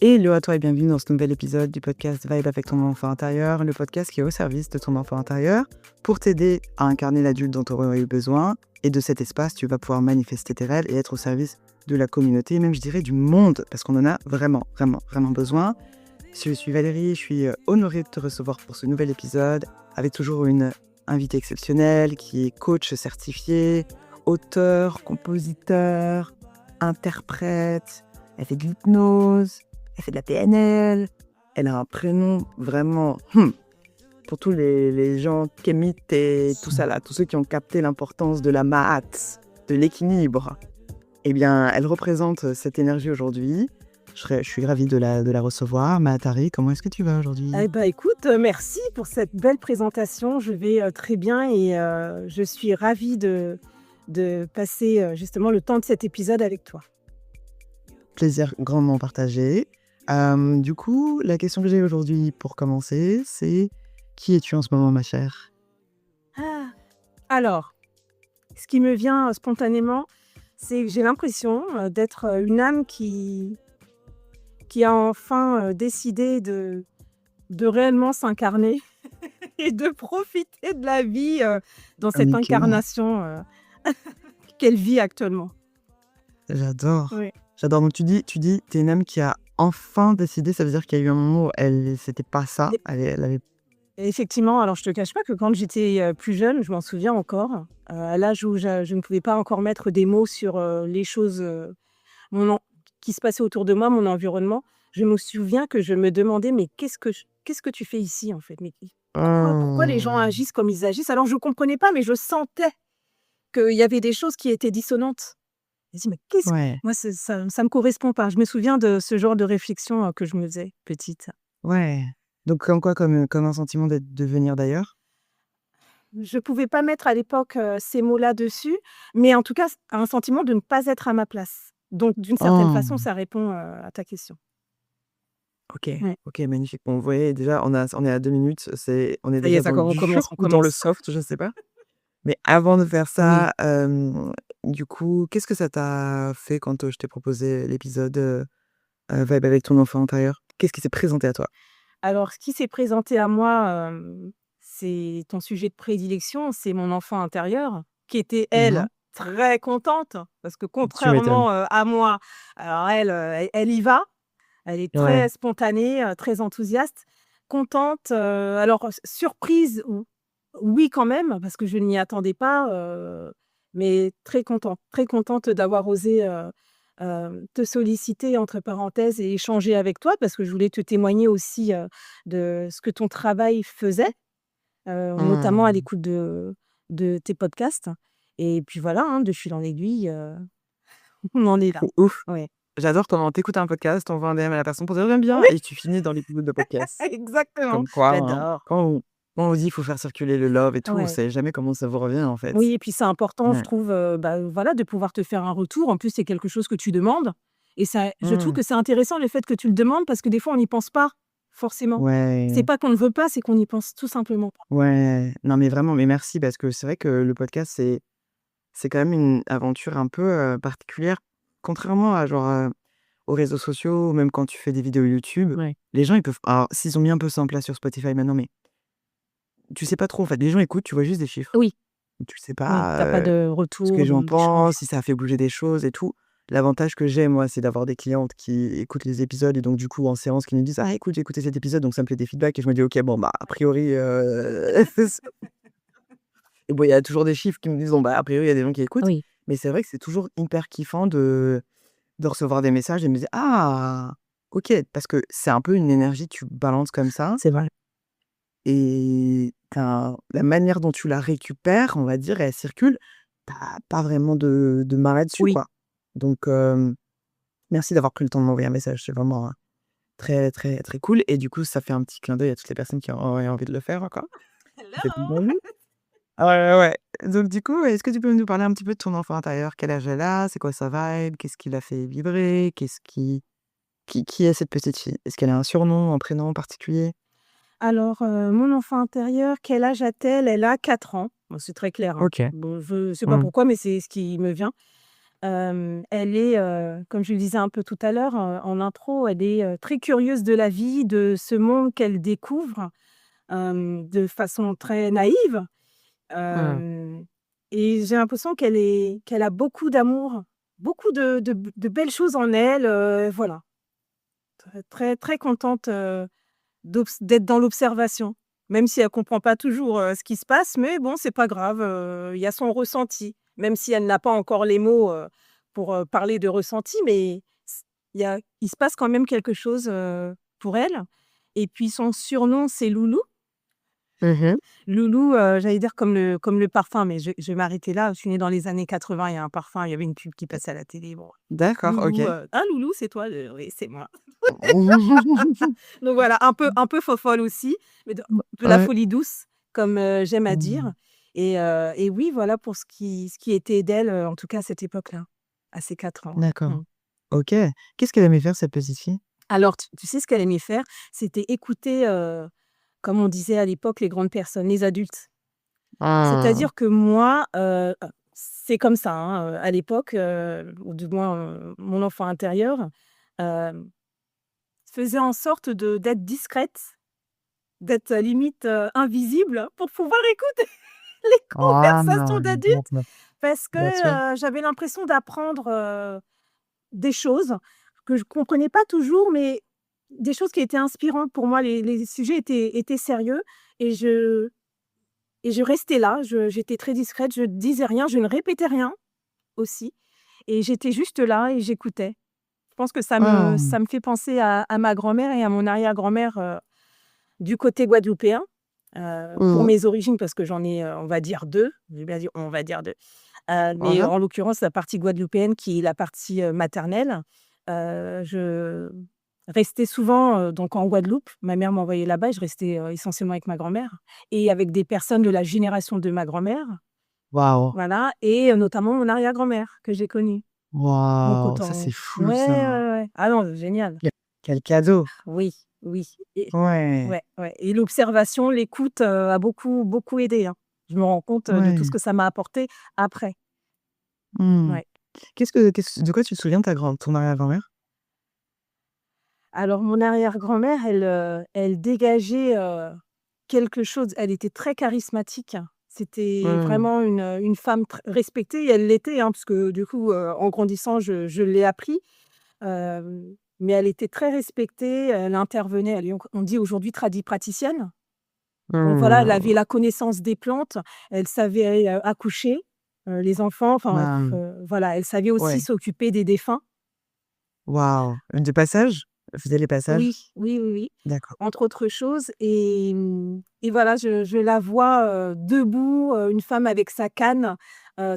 Hello à toi et bienvenue dans ce nouvel épisode du podcast Vibe avec ton enfant intérieur, le podcast qui est au service de ton enfant intérieur pour t'aider à incarner l'adulte dont tu aurais eu besoin. Et de cet espace, tu vas pouvoir manifester tes rêves et être au service de la communauté, même je dirais du monde, parce qu'on en a vraiment, vraiment, vraiment besoin. Je suis Valérie, je suis honorée de te recevoir pour ce nouvel épisode avec toujours une invitée exceptionnelle qui est coach certifié, auteur, compositeur, interprète, elle fait de l'hypnose. Elle fait de la PNL, elle a un prénom vraiment pour tous les gens kémites et tout ça là, tous ceux qui ont capté l'importance de la maths, de l'équilibre. Eh bien, elle représente cette énergie aujourd'hui. Je suis ravie de la recevoir. Mahatari, comment est-ce que tu vas aujourd'hui? Écoute, merci pour cette belle présentation. Je vais très bien et je suis ravie de passer justement le temps de cet épisode avec toi. Plaisir grandement partagé. Du coup, la question que j'ai aujourd'hui pour commencer, c'est qui es-tu en ce moment, ma chère? Alors, ce qui me vient spontanément, c'est que j'ai l'impression d'être une âme qui a enfin décidé de réellement s'incarner et de profiter de la vie dans cette Ok, incarnation qu'elle vit actuellement. j'adore. Oui. J'adore. Donc tu dis, t'es une âme qui a enfin décidé. Ça veut dire qu'il y a eu un moment où c'était pas ça. Elle avait. Effectivement, alors je te cache pas que quand j'étais plus jeune, je m'en souviens encore, à l'âge où je ne pouvais pas encore mettre des mots sur les choses qui se passaient autour de moi, mon environnement. Je me souviens que je me demandais, mais qu'est-ce que tu fais ici en fait? Mais pourquoi les gens agissent comme ils agissent? Alors je ne comprenais pas, mais je sentais qu'il y avait des choses qui étaient dissonantes. Je me dis, mais Ouais, moi, ça me correspond pas. Je me souviens de ce genre de réflexion que je me faisais petite. ouais. Donc comme quoi, comme un sentiment de venir d'ailleurs. Je pouvais pas mettre à l'époque, ces mots-là dessus, mais en tout cas, un sentiment de ne pas être à ma place. Donc d'une certaine Oh, façon, ça répond, à ta question. ok, Ouais. ok, magnifique. Bon, vous voyez déjà, on est à 2 minutes. On est Ça y est, déjà ça dans le on dur commence, on ou dans le commence. soft, je sais pas. Mais avant de faire Oui. ça, du coup, qu'est-ce que ça t'a fait quand je t'ai proposé l'épisode Vibe avec ton enfant intérieur? Qu'est-ce qui s'est présenté à toi? Alors ce qui s'est présenté à moi, c'est ton sujet de prédilection, c'est mon enfant intérieur qui était, elle, Mhm. très contente parce que Tu m'étonnes. contrairement, à moi, alors elle, elle y va. Elle est Ouais. très spontanée, très enthousiaste, contente, alors surprise, oui quand même, parce que je n'y attendais pas, mais très contente d'avoir osé, te solliciter entre parenthèses et échanger avec toi parce que je voulais te témoigner aussi, de ce que ton travail faisait, notamment à Mmh. l'écoute de tes podcasts et puis voilà, hein, de fil en aiguille, on en est là. Trop ouf. Ouais. J'adore comment t'écoutes un podcast, t'envoies un DM à la personne pour dire: «J'aime bien» Oui, et tu finis dans l'épisode de podcast. exactement, Comme quoi, hein, j'adore. quand on dit: «Il faut faire circuler le love et tout», on Ouais. sait jamais comment ça vous revient, en fait. Oui et puis c'est important je Ouais. trouve, voilà de pouvoir te faire un retour. En plus, c'est quelque chose que tu demandes et ça je trouve Mmh. que c'est intéressant le fait que tu le demandes parce que des fois on n'y pense pas forcément. C'est Ouais, pas qu'on ne veut pas, c'est qu'on n'y pense tout simplement pas. ouais. Non, mais vraiment, mais merci parce que c'est vrai que le podcast, c'est quand même une aventure un peu, particulière. Contrairement à genre, aux réseaux sociaux ou même quand tu fais des vidéos YouTube, Ouais. les gens, ils peuvent alors s'ils ont mis un peu ça en place sur Spotify maintenant, mais tu sais pas trop, en fait. Les gens écoutent, tu vois juste des chiffres. Oui, Tu sais oui, tu pas, as pas de ce que les retour, gens d'échange. pensent, si ça a fait bouger des choses et tout. L'avantage que j'ai, moi, c'est d'avoir des clientes qui écoutent les épisodes et donc du coup, en séance, qui nous disent: «Ah écoute, j'ai écouté cet épisode», donc ça me fait des feedbacks et je me dis: «OK, bon, bah, a priori, et bon, il y a toujours des chiffres qui me disent: «Bon, bah, a priori, il y a des gens qui écoutent». Oui, Mais c'est vrai que c'est toujours hyper kiffant de recevoir des messages et de me dire: «Ah! OK», parce que c'est un peu une énergie, tu balances comme ça c'est vrai. et la manière dont tu la récupères, on va dire, et elle circule, tu pas vraiment de main dessus, Oui. quoi. Donc merci d'avoir pris le temps de m'envoyer un message, c'est vraiment, très, très, très cool et du coup, ça fait un petit clin d'œil à toutes les personnes qui auraient envie de le faire encore. Ça fait Hello! bonjour. Ah ouais, ouais, ouais. Donc du coup, est-ce que tu peux nous parler un petit peu de ton enfant intérieur? Quel âge elle a? C'est quoi sa vibe? Qu'est-ce qui l'a fait vibrer? Qu'est-ce qui est cette petite fille? Est-ce qu'elle a un surnom, un prénom particulier? Alors, mon enfant intérieur, quel âge a-t-elle? Elle a 4 ans. Bon, c'est très clair, hein. OK. Bon, je sais pas Mmh. pourquoi, mais c'est ce qui me vient. Elle est, comme je le disais un peu tout à l'heure, en intro, elle est, très curieuse de la vie, de ce monde qu'elle découvre, de façon très naïve. Mmh. Hem Et j'ai l'impression qu'elle a beaucoup d'amour, beaucoup de belles choses en elle, voilà. Très, très contente, d'être dans l'observation. Même si elle comprend pas toujours, ce qui se passe, mais bon, c'est pas grave, il y a son ressenti. Même si elle n'a pas encore les mots, pour, parler de ressenti, mais s il se passe quand même quelque chose, pour elle. Et puis son surnom, c'est Loulou. Mmh. Loulou, j'allais dire comme le parfum, mais je vais m'arrêter là. Je suis née dans les années 80, il y a un parfum, il y avait une pub qui passait à la télé, bon. D'accord, Loulou, OK. «Ah Loulou, c'est toi?» «Oui, c'est moi». Donc voilà, un peu fofolle aussi, mais de la Ouais. folie douce, comme, j'aime à Mmh. dire. Et oui, voilà pour ce qui était d'elle, en tout cas à cette époque-là, à ses 4 ans, ouais. D'accord. Mmh. OK. Qu'est-ce qu'elle aimait faire cette petite fille? Alors tu sais ce qu'elle aimait faire? C'était écouter, comme on disait à l'époque, les grandes personnes, les adultes. Ah! C'est-à-dire que moi, c'est comme ça, hein, à l'époque, ou du moins, mon enfant intérieur, hem, faisait en sorte d'être discrète, d'être, limite, invisible pour pouvoir écouter les Ah! conversations d'adultes parce Bien sûr. que, j'avais l'impression d'apprendre, des choses que je comprenais pas toujours, mais des choses qui étaient inspirantes pour moi. Les sujets étaient sérieux et je restais là, j'étais très discrète, je disais rien, je ne répétais rien aussi et j'étais juste là et j'écoutais. Je pense que Ah! ça me fait penser à ma grand-mère et à mon arrière-grand-mère, du côté guadeloupéen, pour Mmh. mes origines parce que j'en ai, on va dire 2. J'ai bien dit on va dire 2. Hein Mais hein. en l'occurrence, la partie guadeloupéenne qui est la partie, maternelle, je restais souvent, donc en Guadeloupe. Ma mère m'envoyait là-bas et je restais, essentiellement avec ma grand-mère et avec des personnes de la génération de ma grand-mère, Waouh! voilà, et notamment mon arrière-grand-mère que j'ai connue. Donc Waouh! Ça, autant c'est fou ouais, ça. ouais, ouais. Ah non, génial. Quel quel cadeau! Oui, oui et Ouais, ouais, ouais et l'observation, l'écoute, a beaucoup, beaucoup aidé, hein. Je me rends compte, de tout ce ouais. que ça m'a apporté après. Mmh. Ouais. Qu'est-ce de quoi tu te souviens de ton arrière-grand-mère? Alors mon arrière-grand-mère, elle dégageait, quelque chose. Elle était très charismatique. C'était Mmh. vraiment une femme tr respectée et elle l'était, hein, parce que du coup, en grandissant, je l'ai appris. Mais elle était très respectée, elle intervenait, elle est on dit aujourd'hui tradipraticienne. Donc voilà, elle avait Mmh. la connaissance des plantes, elle savait, accoucher, les enfants, enfin, Waouh! voilà, elle savait aussi Ouais. s'occuper des défunts. Waouh! De passage? Elle faisait les passages? Oui, oui, oui, oui, D'accord. entre autres choses et voilà, je la vois, debout, une femme avec sa canne,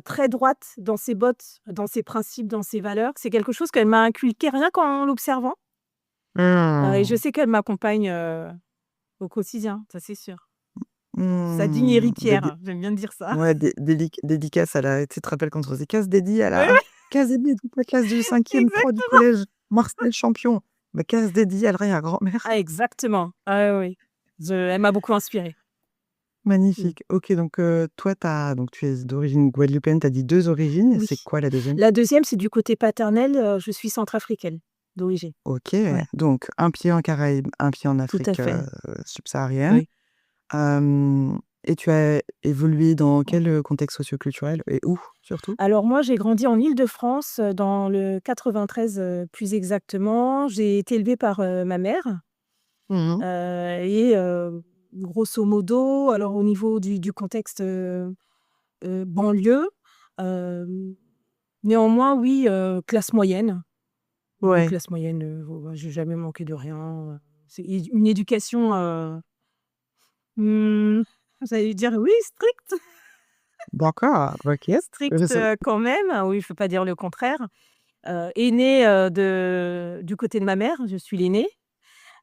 très droite dans ses bottes, dans ses principes, dans ses valeurs. C'est quelque chose qu'elle m'a inculqué rien qu'en l'observant, et je Mmh. sais qu'elle m'accompagne, au quotidien, ça c'est sûr. Sa digne Mmh. héritière, j'aime bien dire ça. Ouais, dédicace à la tu sais, te rappelles quand on faisait casse dédiée à Oui, la oui, casse dédiée toute la classe du 5e 3 du exactement. collège, Marcel Champion. Bah, casse dédiée à l'arrière-grand-mère. Ah exactement. Ah oui, oui. Elle m'a beaucoup inspirée. Mmh. Magnifique. OK, donc toi, donc tu es d'origine guadeloupéenne, tu as dit 2 origines, Oui. c'est quoi la deuxième? La deuxième, c'est du côté paternel, je suis centrafricaine d'origine. OK, Ouais, donc un pied en Caraïbes, un pied en tout à Afrique, fait. subsaharienne. Oui. Et tu as évolué dans quel, contexte socioculturel et où surtout? Alors moi, j'ai grandi en Île-de-France, dans le 93, plus exactement. J'ai été élevée par, ma mère, Mmh. et grosso modo, alors au niveau du contexte, banlieue, hem, néanmoins oui, classe moyenne. Ouais. Classe moyenne, j'ai jamais manqué de rien, c'est une éducation, mmh, j'allais dire oui, stricte, D'accord, OK. stricte, quand même, oui, il faut pas dire le contraire. Aînée, du côté de ma mère, je suis l'aînée,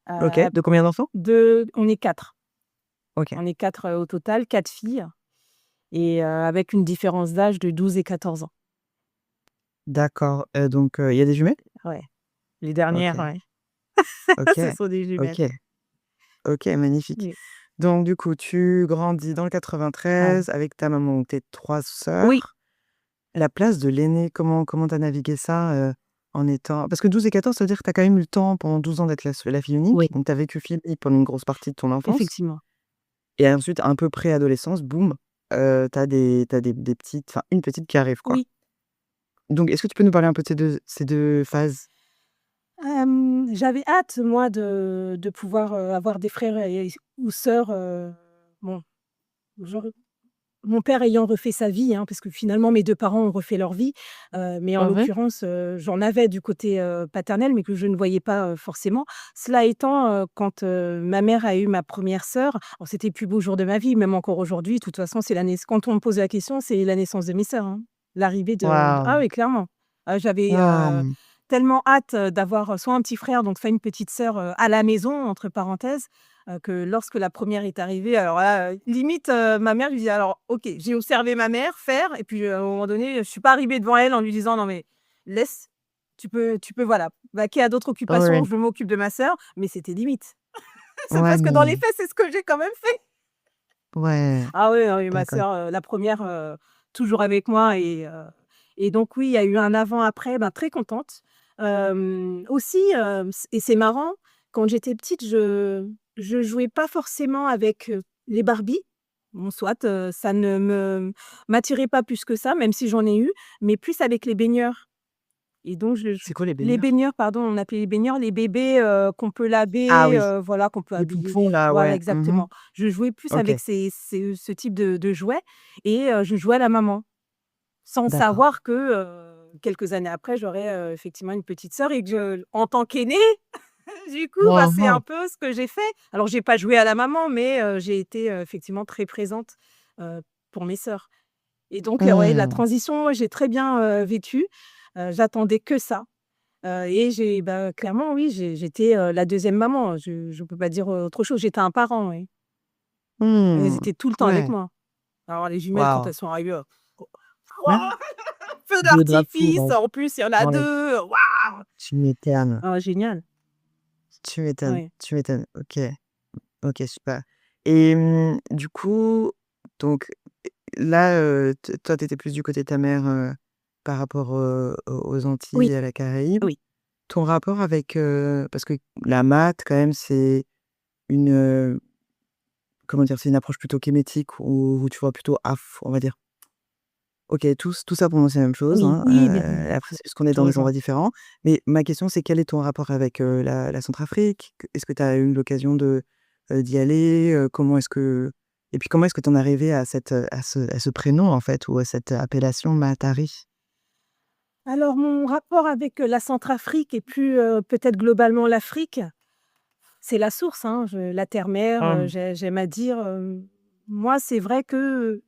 OK, heu, de combien d'enfants? on est 4. OK, On est 4, au total, 4 filles et avec une différence d'âge de 12 et 14 ans. d'accord, donc il y a des jumelles? Ouais, les dernières, OK, ouais, OK, ce sont des jumelles. OK, OK, magnifique. Oui. Donc du coup, tu grandis dans le Ouais. 93 avec ta maman, donc tes 3 Oui, sœurs. la place de l'aîné, comment tu as navigué ça, en étant parce que 12 et 14, ça veut dire que tu as quand même eu le temps pendant 12 ans d'être la fille unique, Oui, donc tu as vécu Philippe pendant une grosse partie de ton enfance effectivement. et ensuite un peu préadolescence, boum, tu as des petites enfin une petite qui arrive, quoi. Oui. Donc est-ce que tu peux nous parler un peu de ces deux phases? J'avais hâte moi de pouvoir, avoir des frères et ou sœurs, bon, genre mon père ayant refait sa vie, hein, parce que finalement mes 2 parents ont refait leur vie, mais en Mmh. l'occurrence, j'en avais du côté, paternel, mais que je ne voyais pas, forcément. Cela étant, quand, ma mère a eu ma première sœur, alors c'était le plus beau jour de ma vie, même encore aujourd'hui, de toute façon, c'est la naiss quand on me pose la question, c'est la naissance de mes sœurs, hein. L'arrivée de Waouh! ah oui, clairement. J'avais, Waouh! tellement hâte, d'avoir, soit un petit frère, donc soit une petite sœur, «à la maison» entre parenthèses, que lorsque la première est arrivée, alors là, limite, ma mère lui dit alors OK, j'ai observé ma mère faire et puis, à un moment donné, je suis pas arrivée devant elle en lui disant: «Non mais laisse, tu peux voilà, vaquer à d'autres occupations, Ouais, je m'occupe de ma sœur», mais c'était limite. C'est ouais, parce que dans les mais faits, c'est ce que j'ai quand même fait. ouais, Ah oui, ah oui, ma d'accord. sœur, la première toujours avec moi et donc oui, il y a eu un avant-après, ben, très contente. Aussi, et c'est marrant, quand j'étais petite, je jouais pas forcément avec, les Barbie. Bon soit, ça ne m'attirait pas plus que ça, même si j'en ai eu, mais plus avec les baigneurs et donc je C'est quoi les les baigneurs? baigneurs, pardon, on appelait les baigneurs les bébés, qu'on peut Ah laver, oui, voilà, qu'on peut les habiller. poupons là, Voilà, ouais. Mmh. exactement. Je jouais plus OK, avec ce type de jouets et je jouais à la maman, sans d'accord. savoir que, quelques années après, j'aurais, effectivement une petite sœur et que en tant qu'aînée, du coup, bah, c'est Mmh. un peu ce que j'ai fait. Alors j'ai pas joué à la maman, mais j'ai été, effectivement très présente, heu, pour mes sœurs et donc ouais, la Mmh. transition, ouais, j'ai très bien, vécu. J'attendais que ça. Et j'ai bah, clairement oui, j'étais, la deuxième maman. Je peux pas dire, autre chose. J'étais un parent, oui. Elles Mmh. étaient tout le temps avec Ouais. moi. Alors les jumelles quand Waouh! elles sont arrivées, oh, Ah! waouh! Feu 2 drapeaux d'artifice, en plus il y en a dans les 2. Waouh! tu m'étonnes, Ah génial, tu m'étonnes, ouais. tu m'étonnes. OK, OK, super et du coup, donc là, t toi, tu étais plus du côté de ta mère, par rapport, aux Antilles Oui, et à la Caraïbe. oui. Ton rapport avec, parce que la maths quand même, c'est une, comment dire? C'est une approche plutôt kémétique où tu vois plutôt on va dire OK, tout ça pour moi, c'est la même chose, Oui, hein, oui, bien après c'est juste qu'on est je dans des endroits rejoins. différents. Mais ma question, c'est quel est ton rapport avec, la Centrafrique? Est-ce que tu as eu l'occasion d'y aller? Comment est-ce que et puis comment est-ce que tu en es arrivée à ce prénom, en fait, ou à cette appellation Maatari? Alors mon rapport avec, la Centrafrique et plus, peut-être globalement l'Afrique, c'est la source, hein, je la terre-mère, Mmh. j'aime à dire, moi c'est vrai que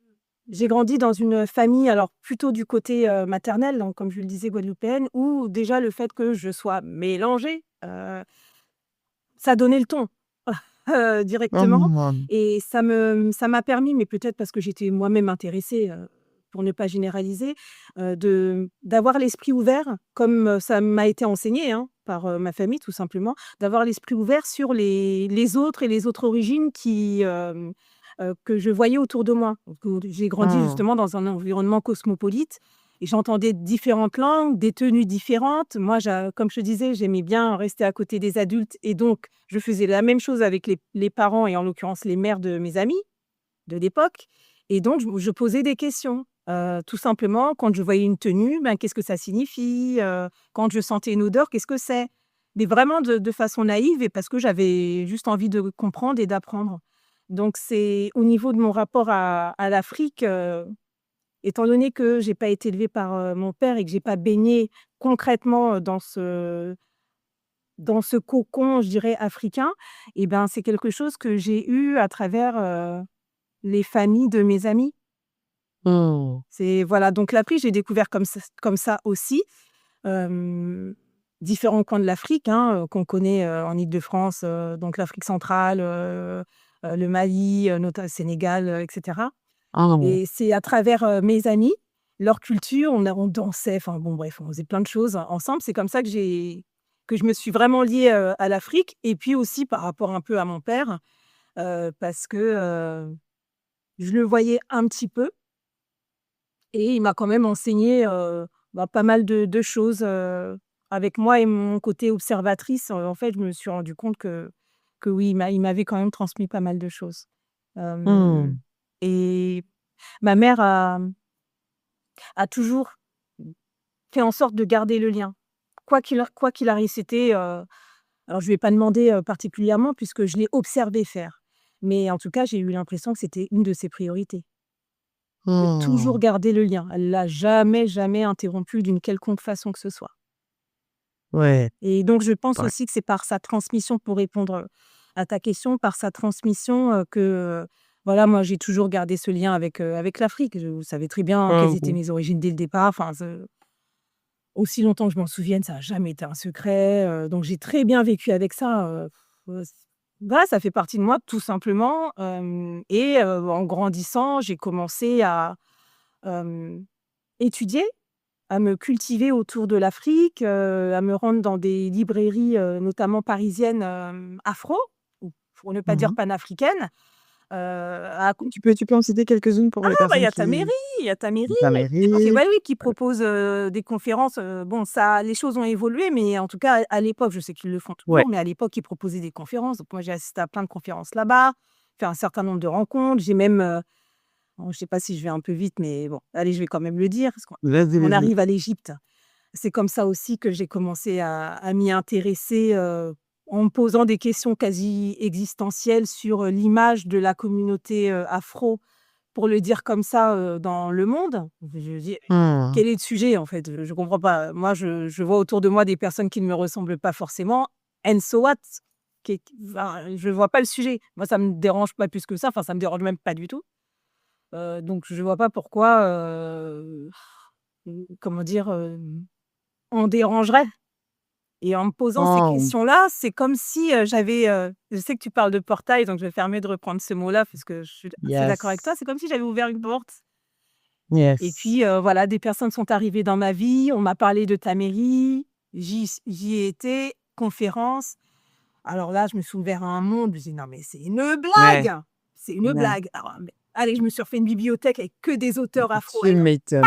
j'ai grandi dans une famille, alors plutôt du côté, maternel, donc comme je le disais guadeloupéenne, où déjà le fait que je sois mélangée, ça donnait le ton, directement Mmh. et ça m'a permis, mais peut-être parce que j'étais moi-même intéressée, pour ne pas généraliser, d'avoir l'esprit ouvert comme, ça m'a été enseigné, hein, par, ma famille tout simplement, d'avoir l'esprit ouvert sur les autres et les autres origines que je voyais autour de moi. Donc, j'ai grandi Mmh. justement dans un environnement cosmopolite et j'entendais différentes langues, des tenues différentes. Moi, comme je te disais, j'aimais bien rester à côté des adultes et donc je faisais la même chose avec les parents et en l'occurrence les mères de mes amis de l'époque et donc je posais des questions. Tout simplement, quand je voyais une tenue, ben, qu'est-ce que ça signifie? Quand je sentais une odeur, qu'est-ce que c'est? Mais vraiment de façon naïve et parce que j'avais juste envie de comprendre et d'apprendre. Donc c'est au niveau de mon rapport à l'Afrique, étant donné que j'ai pas été élevée par, mon père et que j'ai pas baigné concrètement, dans ce cocon, je dirais africain et ben, c'est quelque chose que j'ai eu à travers, les familles de mes amis. Mmh. C'est voilà, donc l'Afrique, j'ai découvert comme ça aussi, hem, différents coins de l'Afrique, hein, qu'on connaît, en Île-de-France, donc l'Afrique centrale, le Mali, Sénégal, et cetera Ah bon. et c'est à travers, mes amis, leur culture, on dansait, enfin bon bref, on faisait plein de choses ensemble. C'est comme ça que je me suis vraiment liée, à l'Afrique et puis aussi par rapport un peu à mon père, parce que, je le voyais un petit peu Et il m'a quand même enseigné pas mal de choses. Avec moi et mon côté observatrice, en fait, je me suis rendu compte que oui, il m'avait quand même transmis pas mal de choses. Hmm. Et ma mère a toujours fait en sorte de garder le lien. Quoi qu'il arrive, c'était, alors je lui ai pas demandé, particulièrement puisque je l'ai observé faire. Mais en tout cas, j'ai eu l'impression que c'était une de ses priorités, de toujours Hmm. garder le lien. Elle l'a jamais, jamais interrompu d'une quelconque façon que ce soit. Ouais, Et donc je pense ouais. aussi que c'est par sa transmission, pour répondre, à ta question, par sa transmission, voilà, moi j'ai toujours gardé ce lien avec l'Afrique. Je savais très bien quelles étaient Hmm. mes origines dès le départ. Enfin, aussi longtemps que je m'en souvienne, ça a jamais été un secret, donc j'ai très bien vécu avec ça, c voilà, ça fait partie de moi tout simplement, en grandissant, j'ai commencé à, hem, étudier, à me cultiver autour de l'Afrique, à me rendre dans des librairies, notamment parisiennes, afro, ou pour ne pas dire Mhm. panafricaines, à Tu peux en citer quelques-unes pour les il y personnes a ta mairie, qui... il y a ta mairie, Ta qui mairie. ouais, oui, qui propose, des conférences, bon ça les choses ont évolué, mais en tout cas à l'époque, je sais qu'ils le font Ouais. toujours, mais à l'époque, ils proposaient des conférences. Donc moi, j'ai assisté à plein de conférences là-bas, fait un certain nombre de rencontres. J'ai même, bon, je sais pas si je vais un peu vite, mais bon, allez, je vais quand même le dire, parce qu'on Vas-y, on vas-y. arrive à l'Égypte. C'est comme ça aussi que j'ai commencé à m'y intéresser, en me posant des questions quasi existentielles sur, l'image de la communauté, afro, pour le dire comme ça, dans le monde. Je dis: Hmm. «Quel est le sujet en fait?» Je comprends pas. Moi, je vois autour de moi des personnes qui ne me ressemblent pas forcément, and so what? Enfin, je vois pas le sujet. Moi, ça me dérange pas plus que ça, enfin, ça me dérange même pas du tout. Donc je vois pas pourquoi, comment dire? On dérangerait. Et en me posant ces Oh. questions-là, c'est comme si, je sais que tu parles de portail, donc je vais fermer de reprendre ce mot-là parce que je suis assez d'accord avec toi. Yes. C'est comme si j'avais ouvert une porte et Yes. puis, voilà, des personnes sont arrivées dans ma vie. On m'a parlé de ta mairie, j'y ai été, conférence. Alors là, je me suis ouvert à un monde, je me dis: «Non mais c'est une Ouais. blague! C'est une Ouais. blague!» Alors mais allez, je me suis refait une bibliothèque avec que des auteurs afro et Tu là, m'étonnes.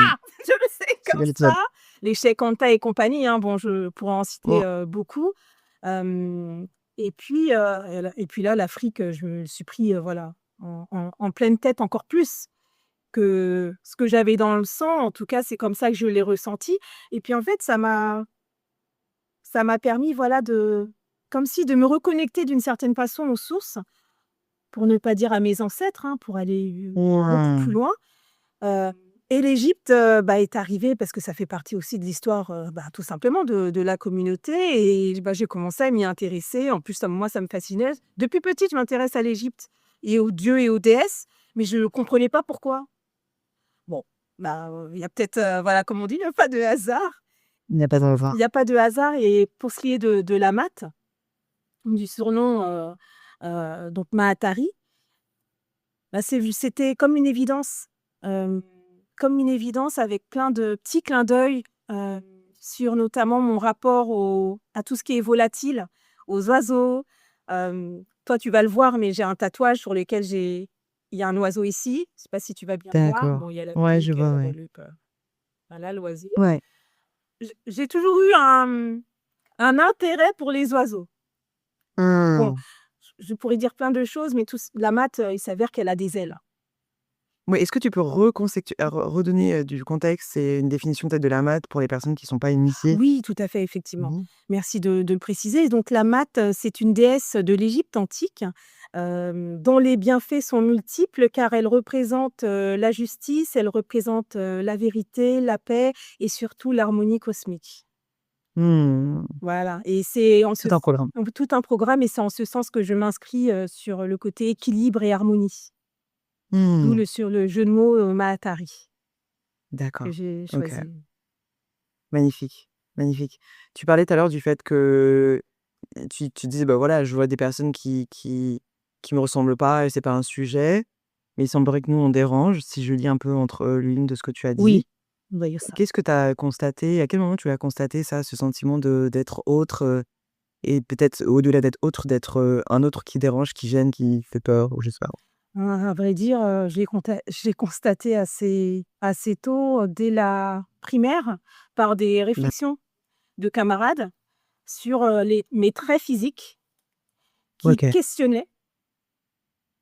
je le sais Tu comme ça. m'étonnes. Les Cheikh Anta et compagnie, hein, bon, je pourrais en citer, Oh. beaucoup. Hem et puis là, l'Afrique, je me le suis pris, voilà, en pleine tête encore plus que ce que j'avais dans le sang. En tout cas, c'est comme ça que je l'ai ressenti et puis, en fait, ça m'a permis, voilà, comme si de me reconnecter d'une certaine façon aux sources, pour ne pas dire à mes ancêtres, hein, pour aller, beaucoup plus Hmm. loin. Heu et l'Égypte, est arrivée parce que ça fait partie aussi de l'histoire, tout simplement de la communauté et j'ai commencé à m'y intéresser. En plus, moi, ça me fascinait. Depuis petite, je m'intéresse à l'Égypte et aux dieux et aux déesses, mais je ne comprenais pas pourquoi. Bon, il y a peut-être, voilà, comme on dit, il y a pas de hasard. Il n'y a pas de Il y a hasard. pas de hasard et pour ce qui est de Lamat, du surnom, donc Maatari, c'était hem, comme une évidence avec plein de petits clins d'œil, sur notamment mon rapport à tout ce qui est volatile, aux oiseaux. Toi, tu vas le voir, mais j'ai un tatouage sur lequel il y a un oiseau ici, je sais pas si tu vas bien voir. Bon, D'accord. il y a la Ouais, je musique, vois, ouais. Relup, voilà l'oisier. Ouais. J'ai toujours eu un intérêt pour les oiseaux. Bon, Hmm. je pourrais dire plein de choses, mais la mat, il s'avère qu'elle a des ailes. Ouais, est-ce que tu peux redonner, du contexte et une définition peut-être de la maths pour les personnes qui sont pas initiées? Oui, tout à fait, effectivement. Mmh. Merci de le préciser. Donc la mat, c'est une déesse de l'Égypte antique, dont les bienfaits sont multiples car elle représente, la justice, elle représente, la vérité, la paix et surtout l'harmonie cosmique. Mmh. Voilà et c'est en ce Tout un programme. tout un programme et c'est en ce sens que je m'inscris, sur le côté équilibre et harmonie. D'où Mmh. le jeu de mots, Maatari que D'accord. j'ai OK. choisi. Magnifique, magnifique. Tu parlais tout à l'heure du fait que tu disais: «Bah, voilà, je vois des personnes qui me ressemblent pas et c'est pas un sujet, mais il semblerait que nous, on dérange», si je lis un peu entre, les lignes de ce que tu as Oui, dit. on va dire ça. Qu'est-ce que tu as constaté? À quel moment tu as constaté ça, ce sentiment d'être autre, et peut-être au-delà d'être autre, d'être, un autre qui dérange, qui gêne, qui fait peur ou je sais pas? À vrai dire, je l'ai constaté assez tôt, dès la primaire, par des D'ac réflexions de camarades sur, mes traits physiques qui OK. questionnaient,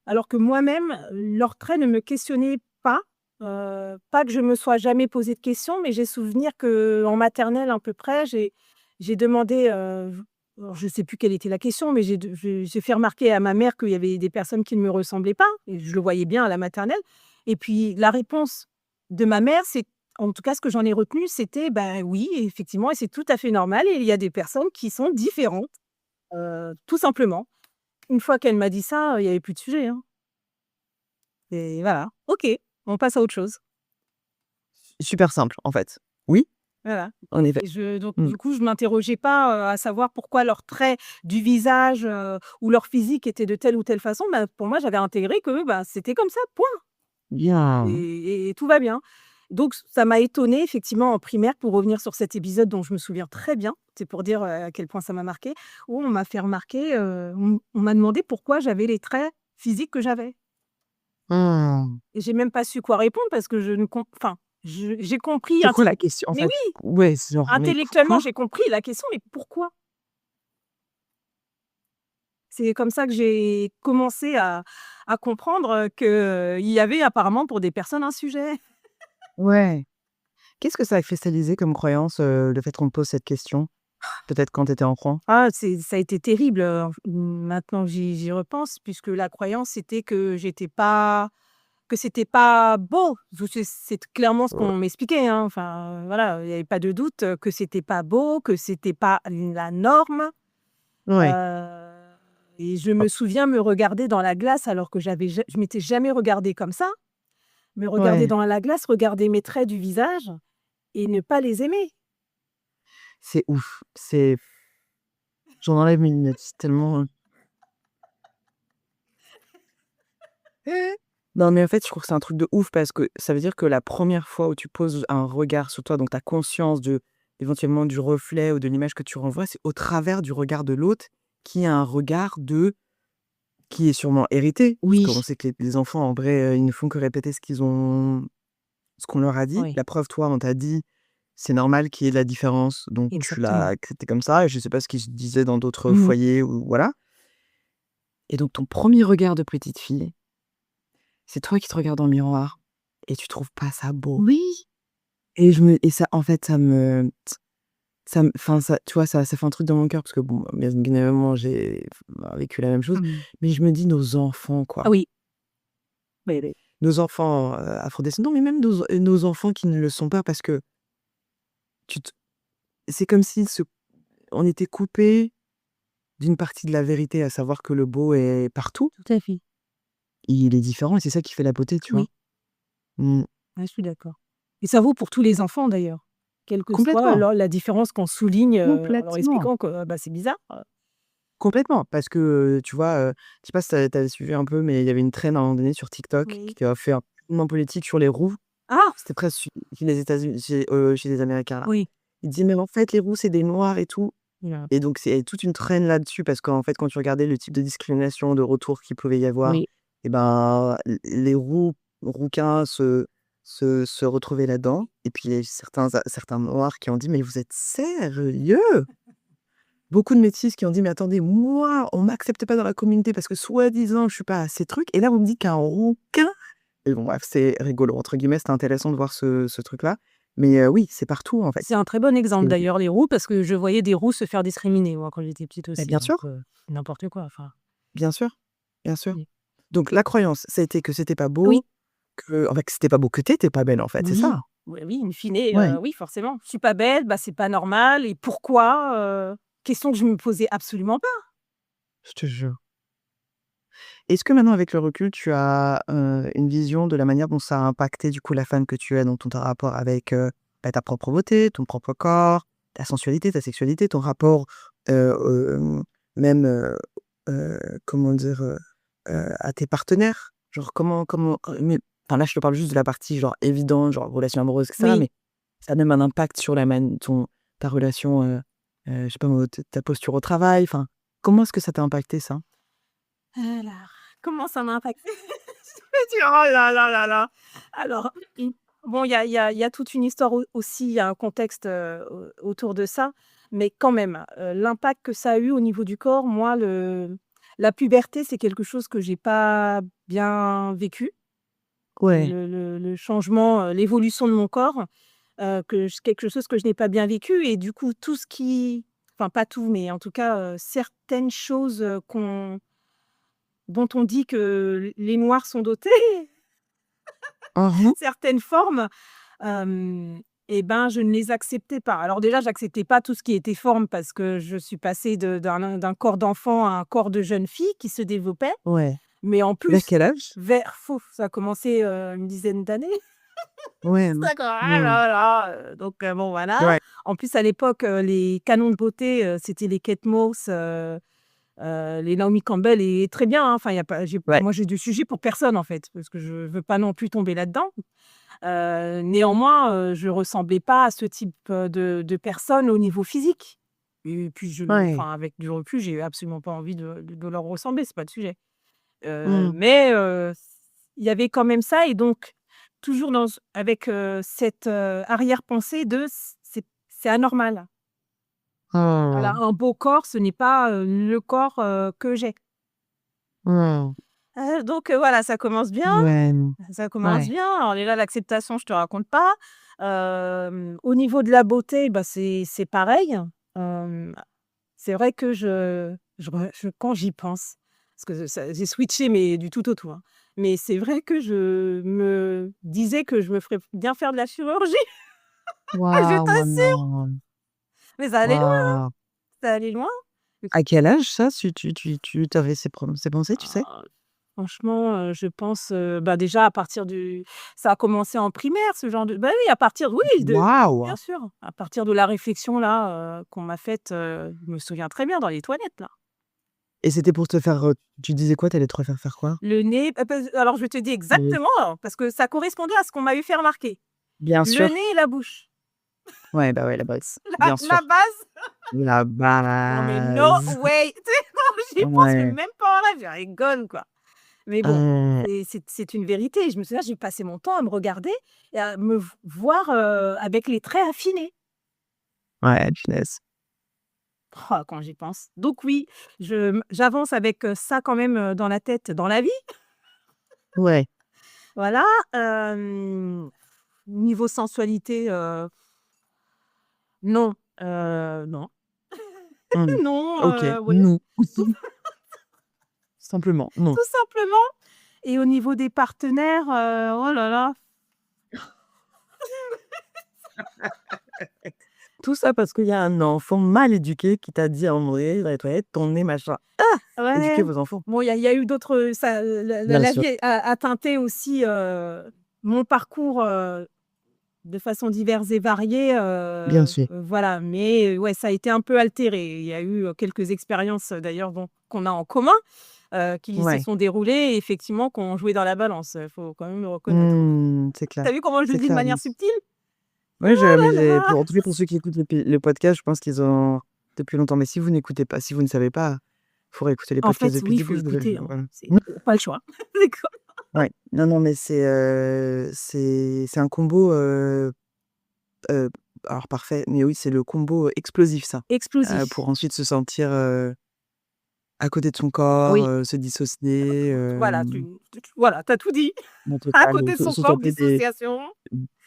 alors que moi-même, leurs traits ne me questionnaient pas. Pas que je me sois jamais posé de questions, mais j'ai souvenir qu'en maternelle à peu près, j'ai demandé, alors je sais plus quelle était la question, mais j'ai fait remarquer à ma mère qu'il y avait des personnes qui ne me ressemblaient pas et je le voyais bien à la maternelle et puis la réponse de ma mère, c'est en tout cas ce que j'en ai retenu, c'était: «Ben oui, effectivement et c'est tout à fait normal et il y a des personnes qui sont différentes», tout simplement. Une fois qu'elle m'a dit ça, il y avait plus de sujet, hein et voilà. OK, on passe à autre chose. Super simple, en fait. Oui, Voilà en effet. et donc Mmh. du coup, je m'interrogeais pas, à savoir pourquoi leurs traits du visage, ou leur physique était de telle ou telle façon. Bah, pour moi, j'avais intégré que, bah, c'était comme ça, point Bien. et tout va bien. Donc ça m'a étonnée effectivement en primaire, pour revenir sur cet épisode dont je me souviens très bien, c'est pour dire, à quel point ça m'a marquée, où on m'a fait remarquer, on m'a demandé pourquoi j'avais les traits physiques que j'avais Mmh. et j'ai même pas su quoi répondre parce que je ne com enfin, j'ai compris C'est int quoi la question, en mais fait? oui! Ouais, c'est genre: «Mais Intellectuellement, quoi?» j'ai compris la question, mais pourquoi? C'est comme ça que j'ai commencé à comprendre, que, il y avait apparemment pour des personnes un sujet. Ouais. Qu'est-ce que ça a cristallisé comme croyance, le fait qu'on te pose cette question? Peut-être quand tu étais enfant? Ah, ça a été terrible, maintenant que j'y repense puisque la croyance c'était que c'était pas beau. Je c'est clairement ce Heu, qu'on m'expliquait, hein, enfin, voilà, il y avait pas de doute, que c'était pas beau, que c'était pas la norme. ouais. Heu et je me souviens me regarder dans la glace alors que je m'étais jamais regardée comme ça. Me regarder Ouais, dans la glace, regarder mes traits du visage et ne pas les aimer. c'est ouf. C'est j'en enlève mes lunettes, c'est tellement non, mais en fait, je trouve que c'est un truc de ouf parce que ça veut dire que la première fois où tu poses un regard sur toi, donc tu as conscience de éventuellement du reflet ou de l'image que tu renvoies, c'est au travers du regard de l'autre qui a un regard de qui est sûrement hérité. Parce Oui, qu'on sait que les enfants, en vrai, ils ne font que répéter ce qu'on leur a dit. oui, La preuve, toi, on t'a dit: «C'est normal qu'il y ait de la différence», donc tu l'as exactement. accepté comme ça et je sais pas ce qui se disait dans d'autres Mmh. foyers ou voilà et donc ton premier regard de petite fille, c'est toi qui te regardes dans le miroir et tu trouves pas ça beau Oui. et ça, en fait, ça me enfin, ça tu vois, ça fait un truc dans mon cœur parce que bon, bien évidemment, j'ai vécu la même chose, Mmh. mais je me dis: «Nos enfants, Ah quoi». oui, oui, oui. Nos enfants, afro-descendants, mais même nos enfants qui ne le sont pas parce que tu te c'est comme si on était coupé d'une partie de la vérité, à savoir que le beau est partout. Tout à fait. Il est différent et c'est ça qui fait la beauté, tu vois? Oui, Mmh. ouais, je suis d'accord et ça vaut pour tous les enfants d'ailleurs, quelle que soit Complètement, la différence qu'on souligne, en leur complètement, expliquant que, bah, c'est bizarre. complètement parce que, tu vois, je sais pas si tu avais suivi un peu, mais il y avait une trend à un moment donné sur TikTok Oui. qui a fait un mouvement politique sur les roux. Ah! C'était presque chez les États-Unis, chez les Américains, là. Oui. Ils disaient: «Mais en fait, les roux, c'est des noirs et tout». Mmh. Et donc c'est toute une traîne là-dessus parce qu'en fait, quand tu regardais le type de discrimination, de retour qu'il pouvait y avoir Oui. et ben, les rouquins se retrouvaient là-dedans et puis il y a eu certains noirs qui ont dit: «Mais vous êtes sérieux?» Beaucoup de métis qui ont dit: «Mais attendez, moi, on m'accepte pas dans la communauté parce que soi-disant je suis pas assez truc et là vous me dites qu'un rouquin» et bon bref, c'est «rigolo» entre guillemets, c'était intéressant de voir ce truc-là. Mais oui, c'est partout en fait. C'est un très bon exemple C'est d'ailleurs les roux, parce que je voyais des roux se faire discriminer moi quand j'étais petite bah, aussi, bien donc sûr, n'importe quoi, enfin. bien sûr, bien sûr. Oui. Donc la croyance, ça a été que c'était pas Oui. beau, que c'était pas beau, que tu pas belle, en fait, c'est Oui, ça? oui, oui, in fine, Ouais, oui, forcément. Je suis pas belle, bah, c'est pas normal et pourquoi? Question que je me posais absolument pas. je te jure. Est-ce que maintenant avec le recul, tu as, une vision de la manière dont ça a impacté du coup la femme que tu es dans ton rapport avec, bah, ta propre beauté, ton propre corps, ta sensualité, ta sexualité, ton rapport, même, comment dire? À tes partenaires? Genre mais enfin là, je te parle juste de la partie genre évidente, genre relation amoureuse et cetera, Oui. mais ça a même un impact sur la ta relation, je sais pas moi, ta posture au travail, enfin, comment est-ce que ça t'a impacté ça? Alors, comment ça m'a impacté? Je dis: «Oh là là là là!» Alors, bon, il y a toute une histoire aussi, il y a un contexte, autour de ça, mais quand même, l'impact que ça a eu au niveau du corps, moi, la puberté, c'est quelque chose que j'ai pas bien vécu. Ouais. Le changement, l'évolution de mon corps, quelque chose que je n'ai pas bien vécu et du coup, tout ce qui enfin pas tout, mais en tout cas, certaines choses, dont on dit que les noirs sont dotés, Mmh. certaines formes, hem et ben, je ne les acceptais pas. Alors déjà, j'acceptais pas tout ce qui était forme parce que je suis passée d'un corps d'enfant à un corps de jeune fille qui se développait, Ouais. mais en Vers plus, quel âge? ça a commencé, une dizaine d'années. Ouais, non. D'accord, ah Mmh. là là, donc bon, voilà. Ouais. En plus, à l'époque, les canons de beauté, c'était les Kate Moss, les Naomi Campbell et très bien, hein. Enfin, il y a pas Ouais. moi, j'ai du sujet pour personne, en fait, parce que je veux pas non plus tomber là-dedans. Néanmoins, je ressemblais pas à ce type, de personne au niveau physique et puis Ouais. enfin, avec du recul, j'ai absolument pas envie de leur ressembler, c'est pas le sujet. Mmh. Mais il y avait quand même ça et donc toujours avec, cette, arrière-pensée de c'est anormal. Voilà, Oh. un beau corps, ce n'est pas, le corps, que j'ai. Mmh. Donc voilà, ça commence bien, Ouais. ça commence Ouais. bien. Alors déjà l'acceptation, je te raconte pas. Au niveau de la beauté, bah, c'est pareil. Hem, c'est vrai que quand j'y pense, parce que j'ai switché mais du tout au tout, hein. Mais c'est vrai que je me disais que je me ferais bien faire de la chirurgie. Je Waouh, t'assure, non. mais ça allait loin, Waouh! ça allait loin. À quel âge ça, tu avais ces pensées, tu sais? Ah, franchement, je pense, bah, déjà à partir du ça a commencé en primaire ce genre de bah, oui, à partir oui, Waouh! bien sûr, à partir de la réflexion là, qu'on m'a faite, je me souviens très bien dans les toilettes là. Et c'était pour te faire, tu disais quoi? Tu allais te refaire faire quoi? Le nez, alors je te dis Oui. exactement, parce que ça correspondait à ce qu'on m'avait fait remarquer. Bien Le sûr. nez et la bouche. Ouais, bah, ouais, la base. La Bien la sûr. base, La non mais no base. way, tu sais, quand j'y pense mais Ouais. même pas en rêve, je rigole quoi. Mais bon, Mmh. c'est une vérité. Je me souviens, j'ai passé mon temps à me regarder et à me voir, avec les traits affinés. Ouais, punaise. Oh, quand j'y pense. Donc oui, j'avance avec, ça quand même, dans la tête, dans la vie, Ouais. voilà. Niveau sensualité, non, non. Mmh. Non, OK. oui, Non. tout Simplement, non. tout simplement et au niveau des partenaires, oh là là, Tout ça parce qu'il y a un enfant mal éduqué qui t'a dit à un moment donné dans les toilettes: «Ton nez, machin». ouais. Éduquez vos enfants. Bon, il y a eu d'autres, ça, Bien la sûr. vie a teinté aussi, mon parcours, de façon diverses et variées, Bien sûr. voilà, mais ouais, ça a été un peu altéré. Il y a eu, quelques expériences, d'ailleurs, bon, qu'on a en commun, qui se Ouais. sont déroulées et effectivement qui ont joué dans la balance, faut quand même le reconnaître. Mmh, c'est Tu as clair. vu comment je le C'est dis de clair. manière subtile? Ouais, mais Oh là là! en tout cas, pour ceux qui écoutent le podcast, je pense qu'ils ont depuis longtemps. Mais si vous n'écoutez pas, si vous ne savez pas, il faudrait écouter les En podcasts fait, depuis oui, le il faut début, vous allez écouter, hein, voilà. c'est pas le choix. D'accord. Ouais. Non, non, mais c'est un combo, heu, alors parfait, mais oui, c'est le combo, explosif ça, Explosif. pour ensuite se sentir, à côté de son corps, Oui, se dissocier, voilà, voilà, tu as tout dit. en À total, côté de son se corps, taper dissociation.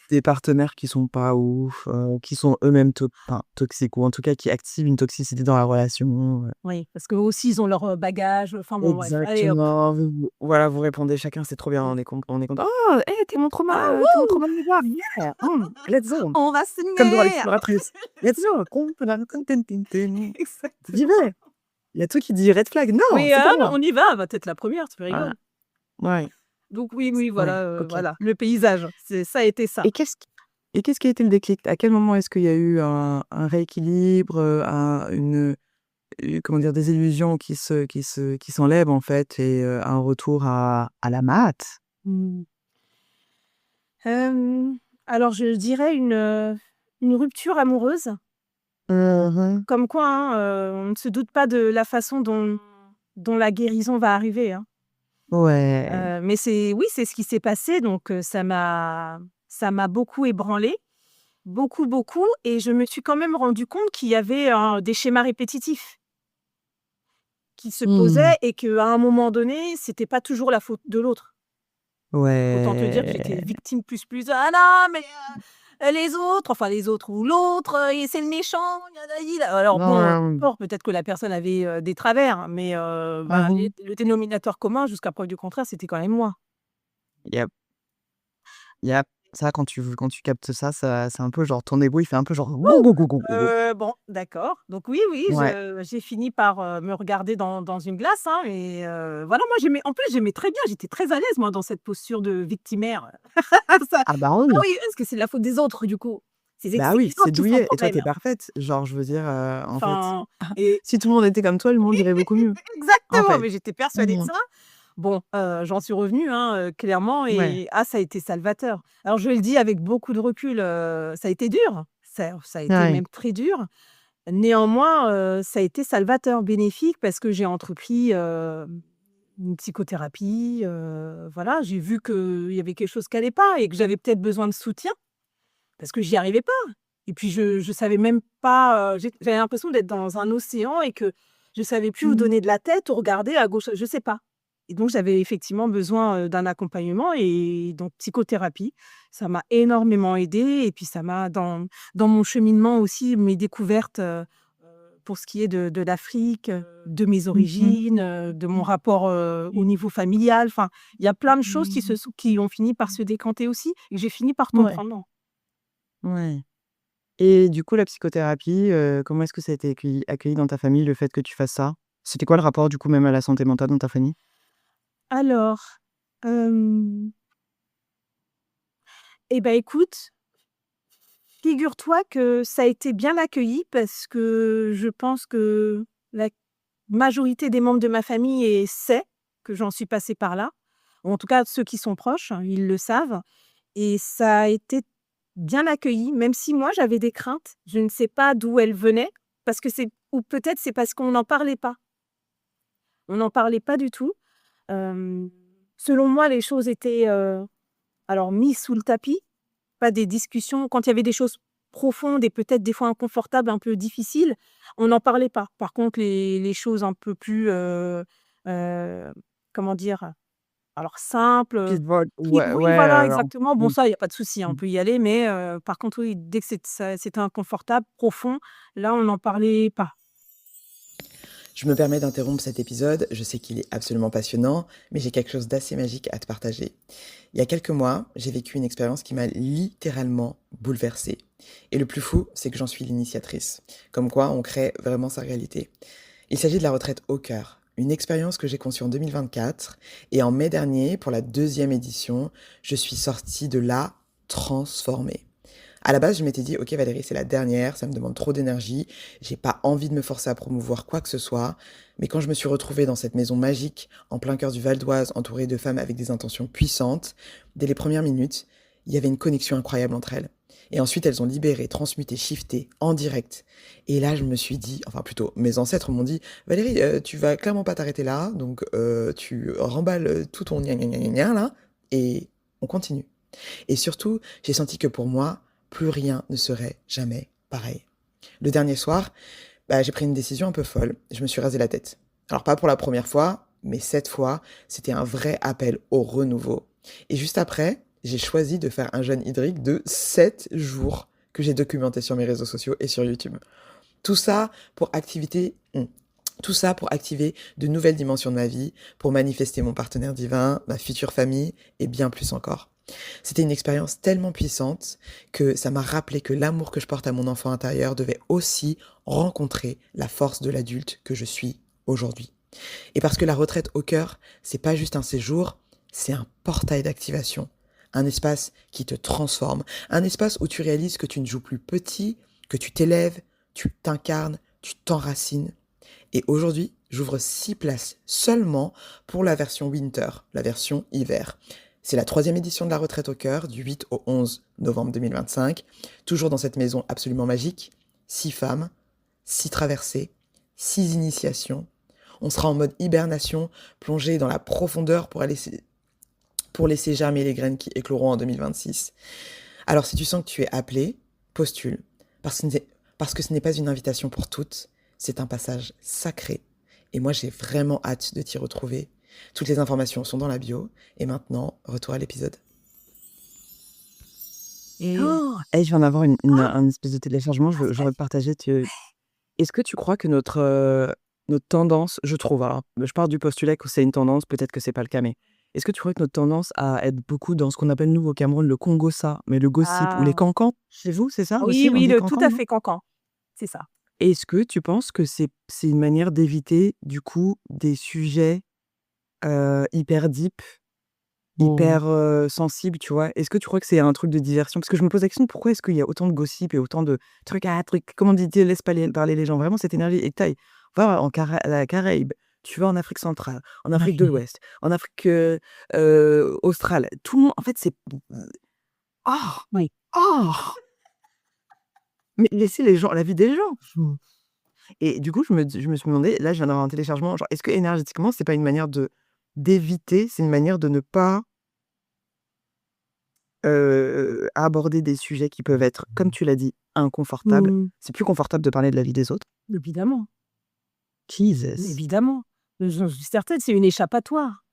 des partenaires qui sont pas ouf, qui sont eux-mêmes enfin, toxiques ou en tout cas qui activent une toxicité dans la relation, Oui, parce qu'eux aussi, ils ont leur, bagage, enfin bon, bref, allez hop. Exactement, voilà, vous répondez chacun, c'est trop bien, Mmh. on est content. «Oh, hey, Ah tu es mon wouh! trauma de mémoire, yeah, let's go!» On va Comme Dora signer! l'exploratrice. «Let's go, j'y Exactement. vais!» Il y a toi qui dis: «Red flag», non, Oui, c'est pour non, moi. on y va, va peut-être la première, tu Voilà, rigoles. ouais, Donc oui, oui, ouais, voilà, OK. voilà, le paysage, ça a été ça. Et qu'est-ce qui a été le déclic? À quel moment est-ce qu'il y a eu un rééquilibre, comment dire? Des illusions qui s'enlèvent en fait et un retour à la mat? Mmh. Hem, alors je dirais une rupture amoureuse, Mmh mh. comme quoi, hein, on ne se doute pas de la façon dont la guérison va arriver, hein. Ouais. Mais oui, c'est ce qui s'est passé donc ça m'a beaucoup ébranlée, beaucoup, beaucoup et je me suis quand même rendu compte qu'il y avait, des schémas répétitifs qui se Mmh. posaient et qu'à un moment donné, c'était pas toujours la faute de l'autre. Autant te dire que j'étais Ouais. victime plus, plus. «Ah non, mais les autres, enfin les autres ou l'autre, et c'est le méchant, gna gna alors bon, peu Ouais. importe, peut-être que la personne avait, des travers, hein, mais Mmh ben, mh. le dénominateur commun, jusqu'à preuve du contraire, c'était quand même moi. Yep, yep. Ça, quand tu captes ça, c'est un peu genre ton ego, il fait un peu genre: «Gou Wouh! gou gou gou gou gou». Bon, d'accord. Donc oui, oui, Ouais. j'ai fini par, me regarder dans une glace, hein et voilà, moi j'aimais en plus, j'aimais très bien, j'étais très à l'aise moi dans cette posture de victimaire. Ça Ah bah ah oui. oui, parce que c'est de la faute des autres du coup. Bah C'est oui, les c'est autres qui sont le douillet et toi, tu problème. es parfaite. Genre, je veux dire, en fait, Enfin et si tout le monde était comme toi, le monde irait beaucoup mieux, en exactement, fait. mais j'étais persuadée de Mmh. ça. Bon, j'en suis revenue, hein, clairement Ouais. et ça a été salvateur. Alors je le dis avec beaucoup de recul, ça a été dur, ça a été Ouais. même très dur. Néanmoins, ça a été salvateur, bénéfique parce que j'ai entrepris, une psychothérapie, voilà. J'ai vu qu'il y avait quelque chose qui allait pas et que j'avais peut-être besoin de soutien parce que j'y arrivais pas et puis je savais même pas, j'avais l'impression d'être dans un océan et que je savais plus où Mmh. donner de la tête, où regarder à gauche, je sais pas et donc j'avais effectivement besoin, d'un accompagnement et donc psychothérapie. Ça m'a énormément aidée et puis ça m'a dans mon cheminement aussi, mes découvertes, pour ce qui est de l'Afrique, de mes Mmh mh. origines, de mon rapport, au niveau familial. Enfin, il y a plein de choses qui ont fini par se décanter aussi et que j'ai fini par Ouais, comprendre. ouais et du coup, la psychothérapie, comment est-ce que ça a été accueilli dans ta famille, le fait que tu fasses ça? C'était quoi le rapport, du coup, même à la santé mentale dans ta famille? Alors, hem, et bah, écoute, figure-toi que ça a été bien accueilli parce que je pense que la majorité des membres de ma famille sait que j'en suis passée par là. Ou en tout cas, ceux qui sont proches, hein, ils le savent et ça a été bien accueilli, même si moi j'avais des craintes. Je ne sais pas d'où elles venaient parce que c'est ou peut-être c'est parce qu'on n'en parlait pas. On n'en parlait pas du tout. Hem, Selon moi, les choses étaient, alors mises sous le tapis. Pas des discussions quand il y avait des choses profondes et peut-être des fois inconfortables, un peu difficiles, on n'en parlait pas. Par contre, les choses un peu plus, heu, comment dire? Alors simples, Qui se voit qui ouais, oui, voilà, ouais, alors exactement. Bon oui. ça, il y a pas de souci, hein, on Mmh. peut y aller, mais par contre, oui, dès que c'était inconfortable, profond, là, on n'en parlait pas. Je me permets d'interrompre cet épisode, je sais qu'il est absolument passionnant, mais j'ai quelque chose d'assez magique à te partager. Il y a quelques mois, j'ai vécu une expérience qui m'a littéralement bouleversée. Et le plus fou, c'est que j'en suis l'initiatrice. Comme quoi, on crée vraiment sa réalité. Il s'agit de la retraite au cœur, une expérience que j'ai conçue en 2024, et en mai dernier, pour la deuxième édition, je suis sortie de là transformée. À la base, je m'étais dit: «OK Valérie, c'est la dernière, ça me demande trop d'énergie, j'ai pas envie de me forcer à promouvoir quoi que ce soit». Mais quand je me suis retrouvée dans cette maison magique, en plein cœur du Val d'Oise, entourée de femmes avec des intentions puissantes, dès les premières minutes, il y avait une connexion incroyable entre elles. Et ensuite, elles ont libéré, transmuté, shifté en direct. Et là, je me suis dit, enfin plutôt, mes ancêtres m'ont dit: «Valérie, tu vas clairement pas t'arrêter là, donc tu remballes, tout ton gna gna gna gna gna là et on continue». Et surtout, j'ai senti que pour moi, plus rien ne serait jamais pareil. Le dernier soir, j'ai pris une décision un peu folle. Je me suis rasé la tête. Alors pas pour la première fois, mais cette fois, c'était un vrai appel au renouveau. Et juste après, j'ai choisi de faire un jeûne hydrique de 7 jours que j'ai documenté sur mes réseaux sociaux et sur YouTube. Tout ça pour tout ça pour activer de nouvelles dimensions de ma vie, pour manifester mon partenaire divin, ma future famille et bien plus encore. C'était une expérience tellement puissante que ça m'a rappelé que l'amour que je porte à mon enfant intérieur devait aussi rencontrer la force de l'adulte que je suis aujourd'hui. Et parce que la retraite au cœur, c'est pas juste un séjour, c'est un portail d'activation. Un espace qui te transforme. Un espace où tu réalises que tu ne joues plus petit, que tu t'élèves, tu t'incarnes, tu t'enracines. Et aujourd'hui, j'ouvre 6 places seulement pour la version winter, la version hiver. C'est la troisième édition de la retraite au cœur, du 8 au 11 novembre 2025. Toujours dans cette maison absolument magique. 6 femmes, 6 traversées, 6 initiations. On sera en mode hibernation, plongé dans la profondeur pour laisser germer les graines qui écloront en 2026. Alors si tu sens que tu es appelé, postule. Parce que ce n'est pas une invitation pour toutes, c'est un passage sacré. Et moi, j'ai vraiment hâte de t'y retrouver. Toutes les informations sont dans la bio. Et maintenant, retour à l'épisode. Et je viens d'avoir un espèce de téléchargement. J'aurais partagé. Est-ce que tu crois que notre tendance, je trouve, alors, je pars du postulat que c'est une tendance, peut-être que c'est pas le cas, mais est-ce que tu crois que notre tendance à être beaucoup dans ce qu'on appelle nous au Cameroun le Congossa, mais le gossip ou les ah, cancans, chez vous, c'est ça oui, aussi? On oui, dit tout cancan, à non? fait cancan. C'est ça. Est-ce que tu penses que c'est une manière d'éviter, du coup, des sujets hyper deep, hyper sensibles, tu vois? Est-ce que tu crois que c'est un truc de diversion? Parce que je me pose la question, pourquoi est-ce qu'il y a autant de gossip et autant de trucs, comment dit, laisse parler les gens, vraiment cette énergie. Et taille, va à la Caraïbe, tu vas en Afrique centrale, en Afrique de l'Ouest, en Afrique australe, tout le monde, en fait, c'est. Oh! Oui. Oh! Mais laissez les gens, la vie des gens. Et du coup, je me suis demandé, là, je viens d'avoir un téléchargement, genre, est-ce que énergétiquement, c'est pas une manière d'éviter, c'est une manière de ne pas aborder des sujets qui peuvent être, comme tu l'as dit, inconfortables. Mmh. C'est plus confortable de parler de la vie des autres. Évidemment, Jesus. évidemment. J'en suis certaine, c'est une échappatoire.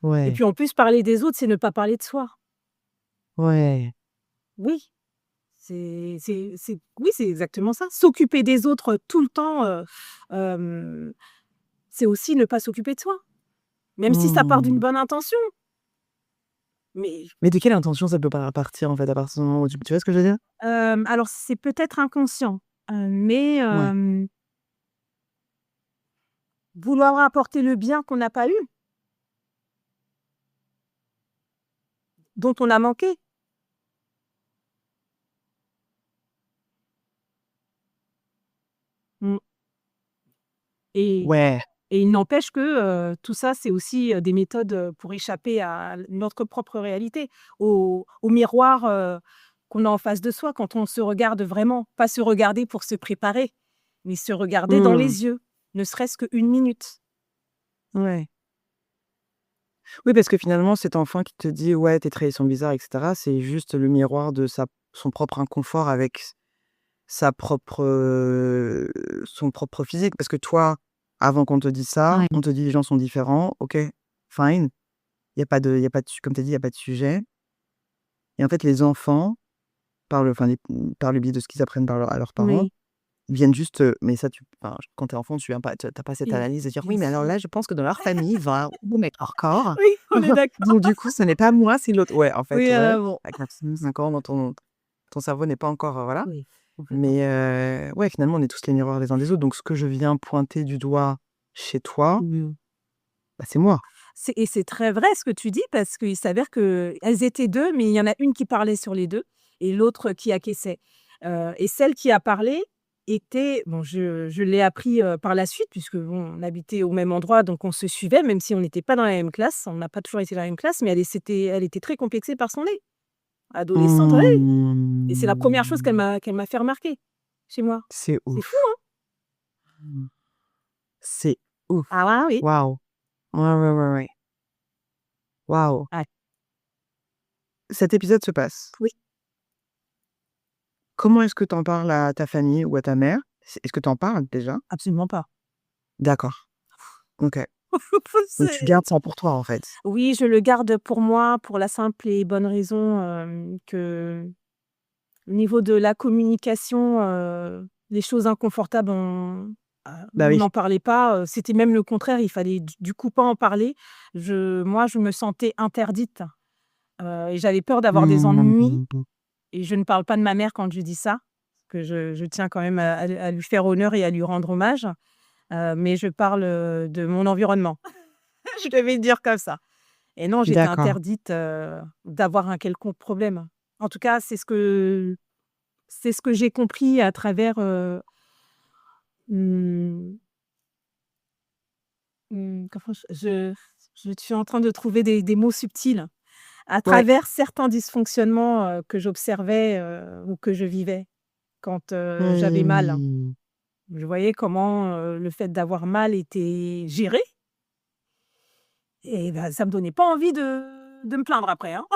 Et Ouais, puis en plus, parler des autres, c'est ne pas parler de soi. ouais. Oui, oui, c'est exactement ça. S'occuper des autres tout le temps, c'est aussi ne pas s'occuper de soi. Même si ça part d'une Mmh. bonne intention. Mais Mais de quelle intention ça peut partir, en fait, à partir du moment où tu vois ce que je veux dire? alors c'est peut-être inconscient, mais Ouais. vouloir apporter le bien qu'on n'a pas eu, dont on a manqué. Mmh. Et Ouais. et il n'empêche que, tout ça, c'est aussi, des méthodes, pour échapper à notre propre réalité, au miroir, qu'on a en face de soi quand on se regarde vraiment. Pas se regarder pour se préparer, mais se regarder dans Mmh. les yeux, ne serait-ce qu'1 minute. Ouais. Oui, parce que finalement, cet enfant qui te dit: «Ouais, tes traits, ils sont bizarres» et cetera, c'est juste le miroir de son propre inconfort avec son propre physique. Parce que toi, avant qu'on te dise ça, on te dit: «Les gens sont différents». OK, fine. Il y a pas de comme tu as dit, il y a pas de sujet. Et en fait, les enfants, par le biais de ce qu'ils apprennent à leurs parents, Oui. ils viennent juste, mais ça quand tu es enfant, tu viens pas tu as pas cette Et analyse de dire: bien «Oui, mais alors sûr. là, je pense que dans leur famille, voilà, vous mettez hors corps. Oui, on est d'accord. Donc du coup, ce n'est pas moi, c'est l'autre». Ouais, en fait, Oui, ouais, bon. à 4-5 ans, dans ton cerveau n'est pas encore, voilà. Oui, complètement. Mais ouais, finalement, on est tous les miroirs les uns des autres. Donc ce que je viens pointer du doigt chez toi, Mmh. bah, c'est moi. C'est très vrai ce que tu dis parce qu'il s'avère qu'elles étaient 2, mais il y en a une qui parlait sur les 2 et l'autre qui acquiesçait. Et celle qui a parlé était bon, je l'ai appris, par la suite puisque bon, on habitait au même endroit, donc on se suivait même si on n'était pas dans la même classe. On n'a pas toujours été dans la même classe, mais elle était très complexée par son nez. Adolescente, ouais, et c'est la première chose Mmh. qu'elle m'a fait remarquer chez moi. C'est C'est fou, ouf. hein? Mmh. C'est ouf. Ah ouais, oui. Waouh! Ouais, ouais, ouais, ouais. Waouh! Ouais. Cet épisode se passe. Oui, Comment est-ce que tu en parles à ta famille ou à ta mère? Est-ce que tu en parles déjà? absolument pas. D'accord. OK. Donc tu C'est gardes ça pour toi, en fait? Oui, je le garde pour moi, pour la simple et bonne raison, que au niveau de la communication, les choses inconfortables, Bah on oui. n'en parlait pas, c'était même le contraire, il fallait du coup pas en parler. Moi, je me sentais interdite, et j'avais peur d'avoir des ennuis Mmh. et je ne parle pas de ma mère quand je dis ça, parce que je tiens quand même à lui faire honneur et à lui rendre hommage, mais je parle, de mon environnement. Je devais le dire comme ça. Et non, j'étais D'accord. interdite, d'avoir un quelconque problème. En tout cas, c'est ce que j'ai compris à travers, mmh, comment je suis en train de trouver des mots subtils. À Ouais. travers certains dysfonctionnements, que j'observais, ou que je vivais quand, j'avais mal. Mmh. Je voyais comment, le fait d'avoir mal était géré et bah, ça me donnait pas envie de me plaindre après, hein.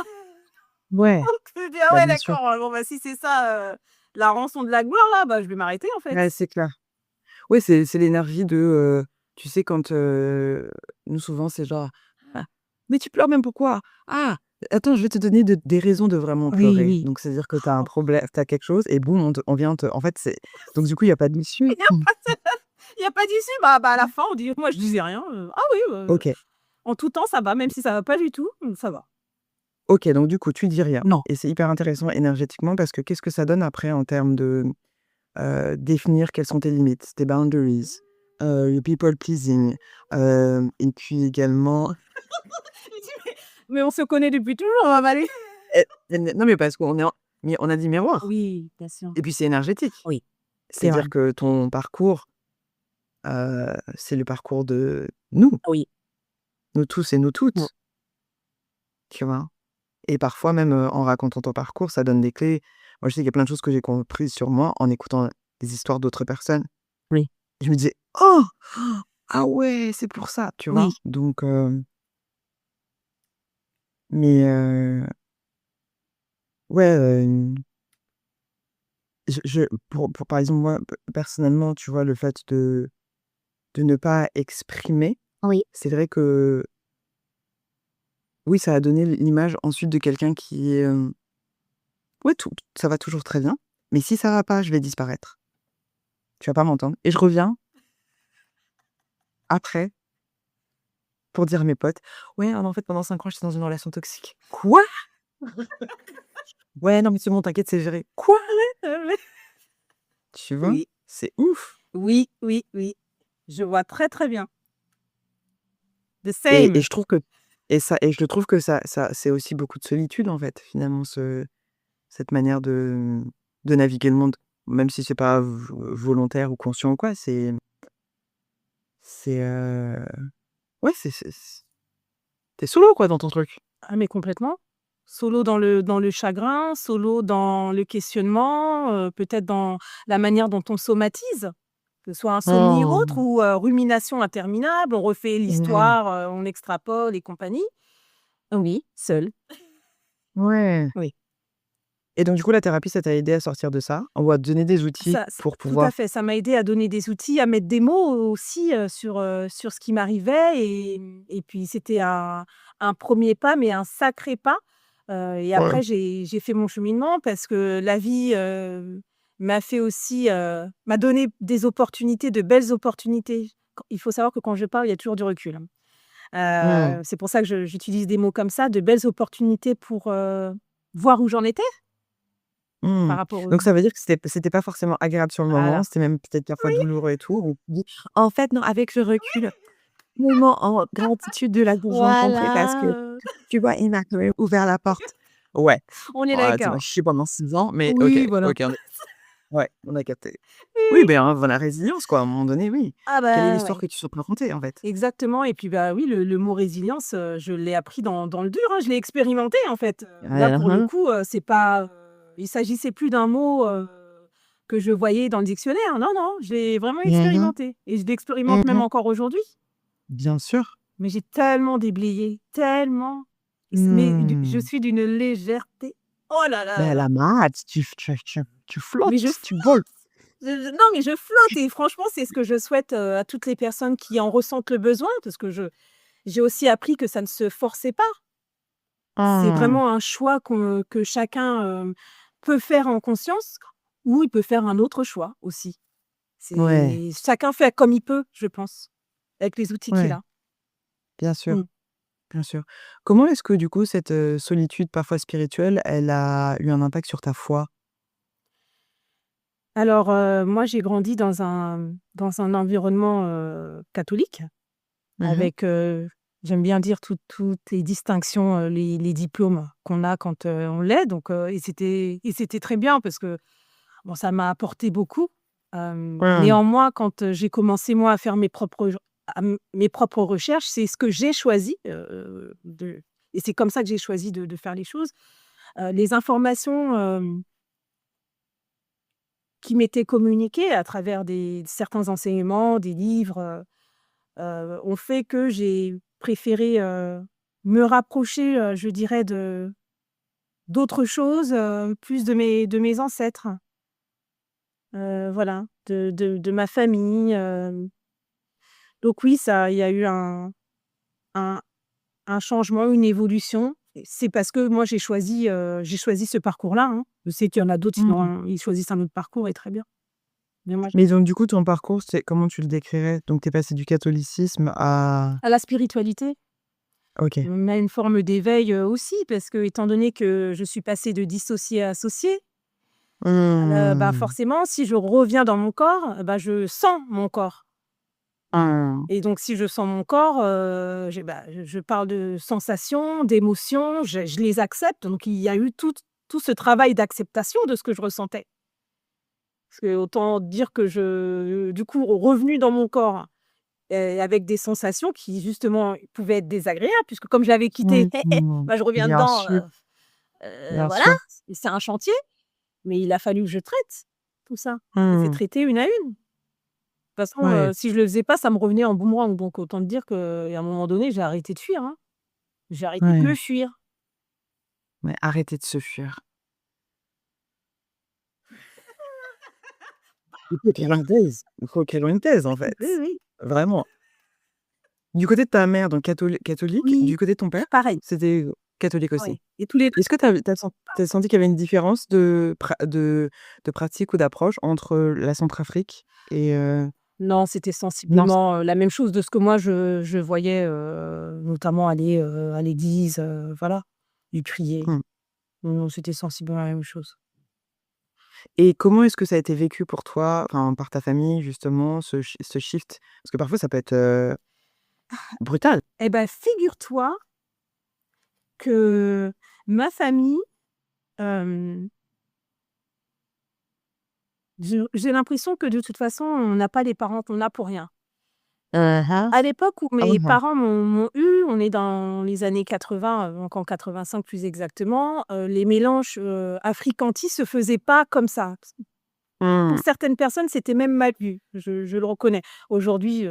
Ouais, Je me dis: «Ah bah, ouais bien sûr. d'accord, bon bah, si c'est ça, la rançon de la gloire là, bah, je vais m'arrêter en fait». Ouais, c'est clair. Ouais, c'est l'énergie de, tu sais quand, nous souvent c'est genre: «Ah, mais tu pleures même pourquoi? Ah, attends, je vais te donner des raisons de vraiment Oui, pleurer». oui. Donc c'est-à-dire que tu as un problème, tu as quelque chose et boum, on vient te en fait, c'est donc du coup, il y a pas d'issue. Il y a pas de il y a pas d'issue, bah, à la fin on dit moi je disais rien, «Ah oui, OK, en tout temps ça va, même si ça va pas du tout, ça va». OK, donc du coup, tu dis rien Non. et c'est hyper intéressant énergétiquement parce que qu'est-ce que ça donne après en termes de, définir quelles sont tes limites, tes boundaries, le people pleasing, et puis également Je dis: «Mais on se connaît depuis toujours, Valérie». non, mais parce qu'on est en mais on a dit miroir Oui, bien sûr. et puis c'est énergétique. Oui, c'est vrai. C'est-à-dire que ton parcours, c'est le parcours de nous, Oui. nous tous et nous Mmh. toutes, tu vois? Et parfois même, en racontant ton parcours, ça donne des clés. Moi, je sais qu'il y a plein de choses que j'ai comprises sur moi en écoutant des histoires d'autres personnes. Oui. Je me disais: «Oh! Ah ouais, c'est pour ça», tu vois? Oui. Donc mais ouais, je pour par exemple, moi, personnellement, tu vois, le fait de ne pas exprimer, Oui. c'est vrai que, oui, ça a donné l'image ensuite de quelqu'un qui est, ouais, tout ça va toujours très bien, mais si ça va pas, je vais disparaître. Tu vas pas m'entendre et je reviens après pour dire à mes potes: «Ouais, ah, mais en fait, pendant 5 ans, j'étais dans une relation toxique». «Quoi?» «Ouais, non, mais c'est bon, t'inquiète, c'est géré». «Quoi?» Ouais. Tu vois? Oui. C'est ouf Oui, oui, oui. Je vois très, très bien. The et same. je trouve que et je trouve que ça c'est aussi beaucoup de solitude, en fait, finalement, cette manière de naviguer le monde, même si c'est pas volontaire ou conscient ou quoi, c'est, ouais, tu solo, quoi, dans ton truc. Ah mais complètement. Solo dans le chagrin, solo dans le questionnement, peut-être dans la manière dont on somatise, que ce soit insomnie ou autre Oh! ou rumination interminable, on refait Ouais. l'histoire, on extrapole et compagnie. Oui, seul. Ouais Oui. et donc du coup, la thérapie, ça t'a aidé à sortir de ça? On va te donner des outils Ça pour tout à pouvoir fait, ça m'a aidé à donner des outils, à mettre des mots aussi, sur ce qui m'arrivait et puis c'était un 1er pas, mais un sacré pas, et ouais. après j'ai fait mon cheminement parce que la vie, m'a fait aussi, m'a donné des opportunités, de belles opportunités. Il faut savoir que quand je parle, il y a toujours du recul, hein. Mmh. C'est pour ça que j'utilise des mots comme ça, de belles opportunités pour, voir où j'en étais Mmh. par rapport aux Donc ça veut dire que c'était pas forcément agréable sur le moment, voilà. c'était même peut-être parfois Oui. douloureux et tout, ou tu dis: «En fait, non, avec le recul, tellement en gratitude de l'avoir rencontré parce que, Voilà, tu vois, il m'a quand même ouvert la porte». Ouais. on est Ouais, tu m'as d'accord. chié pendant 6 ans, mais OK, Oui, voilà. OK, on a capté. Oui, Oui, oui. ben, hein, la résilience, quoi, à un moment donné, oui. Ah Quelle est bah, l'histoire ouais, que tu souhaites raconter, en fait? exactement et puis, bah, oui, le mot résilience, je l'ai appris dans le dur, hein, je l'ai expérimenté, en fait. Là, Hein, pour le hein. coup, c'est pas, il s'agissait plus d'un mot, que je voyais dans le dictionnaire. Non, non, je l'ai vraiment Mmh mh. expérimenté et je l'expérimente même Mmh. encore aujourd'hui. Bien sûr. Mais j'ai tellement déblayé, tellement et mais je Mmh. suis d'une légèreté. Oh là là Mais là à là! la maths, tu Mais je flottes, tu voles. non, mais je flotte et franchement, c'est ce que je souhaite, à toutes les personnes qui en ressentent le besoin parce que j'ai aussi appris que ça ne se forçait pas. C'est Ah! vraiment un choix que chacun, peut faire en conscience ou il peut faire un autre choix aussi. Ouais, C'est chacun fait comme il peut, je pense, avec les outils qu'il ouais, a. bien sûr, Mmh. bien sûr. Comment est-ce que du coup cette, solitude parfois spirituelle, elle a eu un impact sur ta foi? Alors, moi, j'ai grandi dans un environnement, catholique. Mmh mh. Avec, j'aime bien dire toutes les distinctions, les diplômes qu'on a quand, on l'est donc et c'était très bien parce que, bon, ça m'a apporté beaucoup. Mmh. Néanmoins, quand, j'ai commencé moi à faire mes propres recherches, c'est ce que j'ai choisi, de et c'est comme ça que j'ai choisi de faire les choses. Les informations, qui m'étaient communiqués à travers certains enseignements, des livres, ont fait que j'ai préféré, me rapprocher, je dirais d'autres choses, plus de mes ancêtres, voilà, de ma famille, donc oui, il y a eu un un changement, une évolution. Et c'est parce que moi j'ai choisi ce parcours-là, hein. Je sais qu'il y en a d'autres, Mmh. ils choisissent un autre parcours et très bien. Mais moi, Mais donc du coup, ton parcours, c'est comment tu le décrirais? Donc tu es passée du catholicisme à à la spiritualité, OK. mais à une forme d'éveil, aussi, parce que étant donné que je suis passée de dissociée à associée, bah, Mmh. forcément si je reviens dans mon corps, bah, je sens mon corps Mmh. et donc si je sens mon corps, je parle de sensations, d'émotions, je les accepte, donc il y a eu tout ce travail d'acceptation de ce que je ressentais. Parce que autant dire que du coup, revenue dans mon corps, avec des sensations qui justement pouvaient être désagréables puisque comme je l'avais quitté, Oui. Mmh. bah, je reviens Bien dedans, sûr, bien voilà, sûr. c'est un chantier, mais il a fallu que je traite tout ça. Je les ai Mmh. traités une à une. De toute façon, Ouais, si je le faisais pas, ça me revenait en boomerang, donc autant te dire qu'à un moment donné, j'ai arrêté de fuir, hein. J'ai arrêté de me ouais, fuir. mais arrêtez de se fuir. Il faut qu'il y ait une thèse. Il faut qu'il y ait une thèse, en fait. Oui, oui. Vraiment. Du côté de ta mère, donc catholique, Oui, du côté de ton père, pareil, c'était catholique aussi? oui et tous les 2. Est-ce que tu as senti qu'il y avait une différence de pratique ou d'approche entre la Centrafrique et Non, c'était non? sensiblement, la même chose de ce que moi je voyais, notamment aller, à l'église, voilà, lui prier. Mmh. Non, non, c'était sensiblement la même chose. Et comment est-ce que ça a été vécu pour toi, enfin, par ta famille justement, ce shift? Parce que parfois ça peut être, brutal. Eh ben, figure-toi que ma famille, hem, j'ai l'impression que de toute façon, on n'a pas les parents qu'on a pour rien. Mmh mh. À l'époque où Ah mes bon? parents m'ont eue, on est dans les années 80, donc en 85 plus exactement, les mélanges, africantis se faisaient pas comme ça. Pour Mmh. certaines personnes, c'était même mal vu, je le reconnais. Aujourd'hui,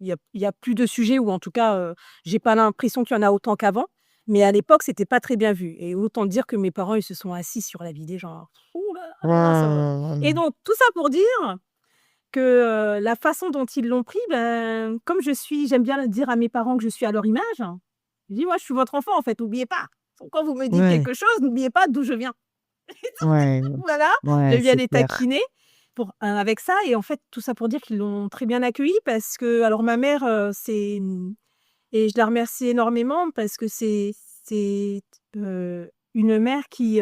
il y a plus de sujets ou en tout cas, j'ai pas l'impression qu'il y en a autant qu'avant, mais à l'époque, c'était pas très bien vu et autant dire que mes parents, ils se sont assis sur la vie des gens. Ouh là, ça va et Mmh. donc tout ça pour dire que, la façon dont ils l'ont pris, ben, comme j'aime bien dire à mes parents que je suis à leur image, je dis: «Moi, je suis votre enfant, en fait, n'oubliez pas. Donc quand vous me dites Ouais, quelque chose, n'oubliez pas d'où je viens». ouais, Voilà, ouais, j'aime bien c'est les clair. taquiner avec ça et en fait, tout ça pour dire qu'ils l'ont très bien accueilli parce que alors ma mère, et je la remercie énormément parce que c'est, une mère qui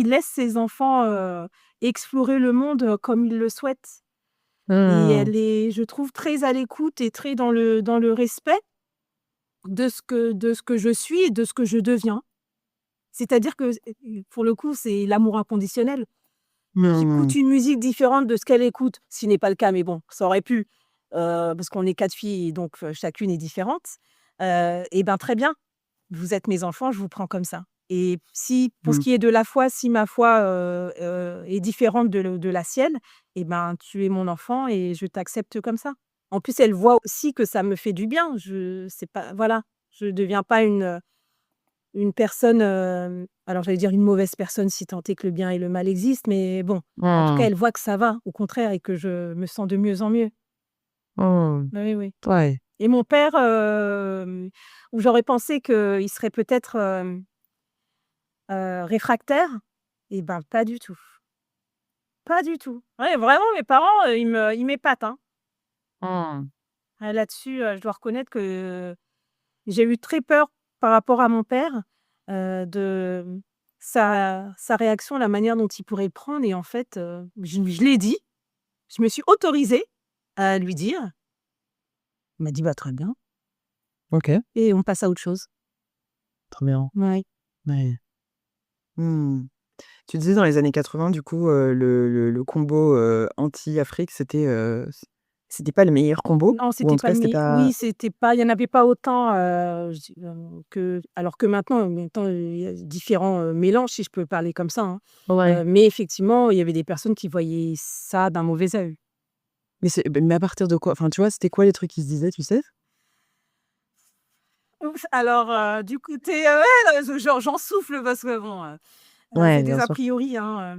laisse ses enfants, explorer le monde, comme ils le souhaitent et Mmh. elle est, je trouve, très à l'écoute et très dans le respect de ce que je suis et de ce que je deviens. C'est-à-dire que, pour le coup, c'est l'amour inconditionnel. Mmh. J'écoute une musique différente de ce qu'elle écoute, ce qui n'est pas le cas, mais bon, ça aurait pu, parce qu'on est 4 filles et donc chacune est différente. Et ben, très bien, vous êtes mes enfants, je vous prends comme ça. Et si pour ce Mmh. qui est de la foi, si ma foi, est différente de la sienne, et ben, tu es mon enfant et je t'accepte comme ça. En plus, elle voit aussi que ça me fait du bien. Je c'est pas voilà, je deviens pas une personne, alors j'allais dire une mauvaise personne si tant est que le bien et le mal existent, mais bon, en tout cas, Mmh. elle voit que ça va, au contraire et que je me sens de mieux en mieux. Mmh. Oui, oui Ouais. et mon père, où j'aurais pensé qu'il serait peut-être, réfractaire et ben, pas du tout. Pas du tout. Ouais, vraiment mes parents, ils m'épatent, hein. Mmh. Ah là-dessus, je dois reconnaître que j'ai eu très peur par rapport à mon père, de sa réaction, la manière dont il pourrait le prendre et en fait, je l'ai dit. Je me suis autorisée à lui dire. Il m'a dit: «Bah, très bien» OK, et on passe à autre chose. trop bien. Ouais. Ouais. Mmh. Tu disais dans les années 80 du coup, le combo, anti-Afrique, c'était, C'était pas le meilleur combo? Non, Ou en c'était tout pas cas, le c'était meilleur. pas Oui, c'était pas il y en avait pas autant, alors que maintenant, il y a différents, mélanges, si je peux parler comme ça, hein. ouais. Mais effectivement, il y avait des personnes qui voyaient ça d'un mauvais œil. Mais à partir de quoi? Enfin, tu vois, c'était quoi les trucs qu'ils se disaient, tu sais? Ouf, alors, du côté, ouais, j'en souffle parce que bon, Ouais, c'est des bien a sûr. priori, hein,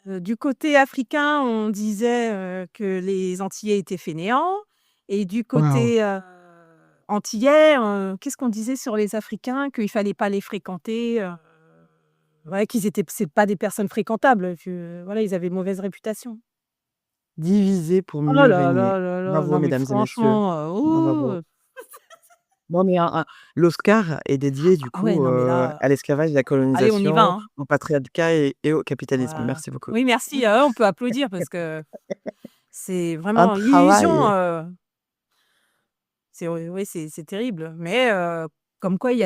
du côté africain, on disait, que les Antillais étaient fainéants et du Waouh! côté, antillais, qu'est-ce qu'on disait sur les Africains? Qu'il fallait pas les fréquenter, ouais, qu'ils étaient c'est pas des personnes fréquentables, que voilà, ils avaient une mauvaise réputation. Diviser pour Oh mieux là régner. là là là, Bravo non mais mesdames et messieurs. franchement, Bravo. Non mais l'Oscar est dédié du ah ouais, coup, non mais là, à l'esclavage, à la allez on y va, colonisation, hein. au patriarcat et au capitalisme. Voilà. Merci beaucoup. Oui merci, on peut applaudir parce que c'est Un vraiment une illusion, travail. c'est oui, c'est terrible, mais comme quoi il y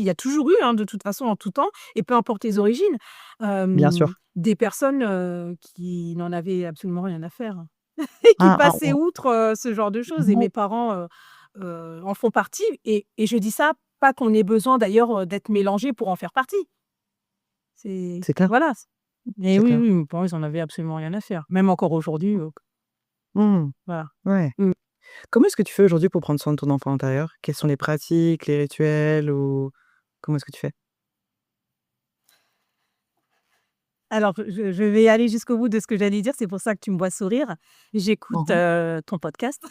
a toujours eu, hein, de toute façon en tout temps et peu importe les origines, Bien sûr. des personnes, qui n'en avaient absolument rien à faire et qui Un passaient outre, ce genre de choses et mot mes parents, en font partie et je dis ça, pas qu'on ait besoin d'ailleurs, d'être mélangés pour en faire partie. C'est c'est clair, voilà, mais c'est oui, clair. oui, mes parents, ils en avaient absolument rien à faire. Même encore aujourd'hui, Mmh. voilà. Ouais. Mmh. Comment est-ce que tu fais aujourd'hui pour prendre soin de ton enfant intérieur? Quelles sont les pratiques, les rituels ou comment est-ce que tu fais? Alors, je vais aller jusqu'au bout de ce que j'allais dire, c'est pour ça que tu me vois sourire. J'écoute, Mmh. ton podcast.